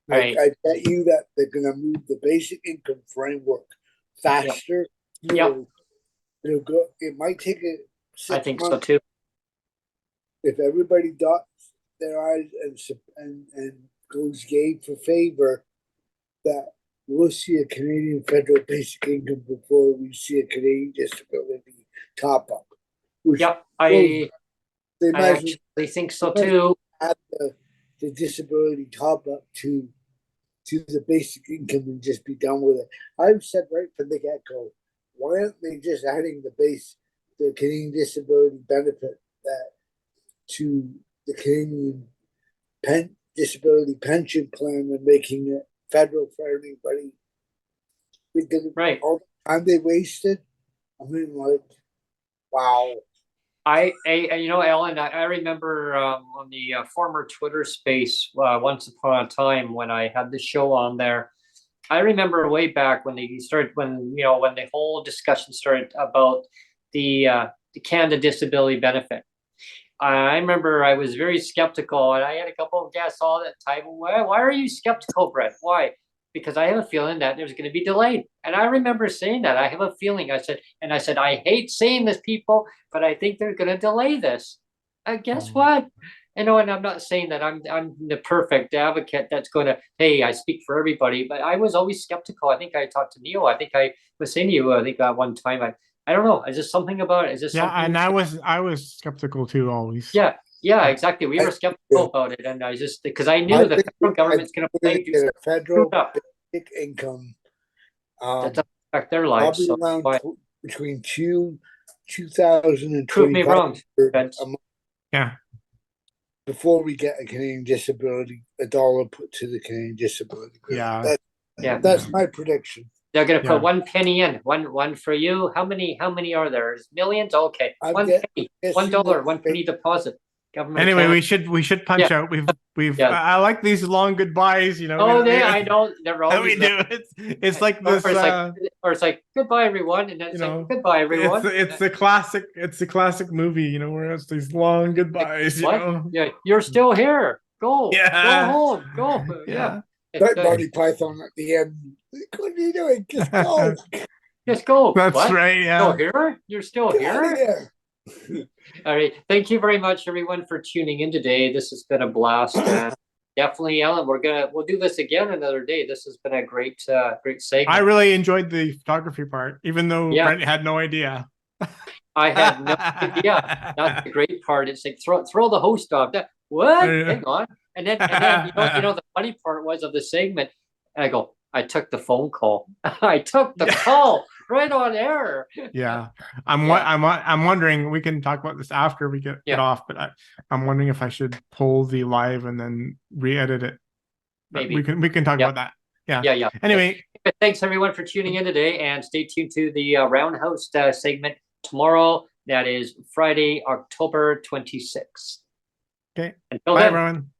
Right. I bet you that they're gonna move the basic income framework faster. Yep. It'll go. It might take a 6 months. I think so too. If everybody dots their I's and goes yay for favor, that we'll see a Canadian federal basic income before we see a Canadian disability top up. Yep, I actually think so too. Add the disability top up to the basic income and just be done with it. I've said right from the get go, why aren't they just adding the Canadian disability benefit to the Canadian disability pension plan and making it federal for everybody? Because all the time they wasted, I mean, like, wow. You know, Alan, I remember on the former Twitter space once upon a time when I had the show on there. I remember way back when the whole discussion started about the Canada Disability Benefit. I remember I was very skeptical, and I had a couple of guests all that time. Why are you skeptical, Brett? Why? Because I have a feeling that there's going to be delayed. And I remember saying that. I have a feeling. I said, I hate saying this, people, but I think they're going to delay this. Guess what? You know, and I'm not saying that I'm the perfect advocate that's going to, hey, I speak for everybody, but I was always skeptical. I think I talked to Neil. I think I was saying to you, I think one time, I don't know. Is there something about it? Is this something? And I was skeptical too, always. Yeah, exactly. We were skeptical about it, and I just, because I knew the federal government's going to play a federal basic income that doesn't affect their lives. So around between 2,000 and prove me wrong. Yeah. Before we get a Canadian disability, $1 put to the Canadian disability. Yeah. That's my prediction. They're going to put 1 penny in, one for you. How many are there? Is millions? Okay, penny, $1, 1 penny deposit. Government anyway, account. we should punch out. We've I like these long goodbyes. You know. Oh, I know they're always. We do. It's like this. Or it's like goodbye everyone, and then it's like goodbye everyone. It's the classic. It's the classic movie. You know, where it's these long goodbyes. Like, you know. Yeah, you're still here. Go. Go home. Go. Yeah. That Monty Python at the end. What are you doing? Just go. Just go. That's right. Yeah. Still here? You're still here? All right. Thank you very much, everyone, for tuning in today. This has been a blast. definitely, Alan. We'll do this again another day. This has been a great segment. I really enjoyed the photography part, even though Yeah. Brent had no idea. I had no idea. That's the great part. It's like throw the host off. What? Hang on. And then the funny part was of the segment. I go, I took the phone call. I took the call right on air. Yeah. I'm wondering, we can talk about this after we get off, but I'm wondering if I should pull the live and then re-edit it. Maybe we can talk about that. Yeah. Yeah. Anyway. Thanks everyone for tuning in today, and stay tuned to the Roundhouse segment tomorrow. That is Friday, October 26th. Okay. Until Bye, then. everyone.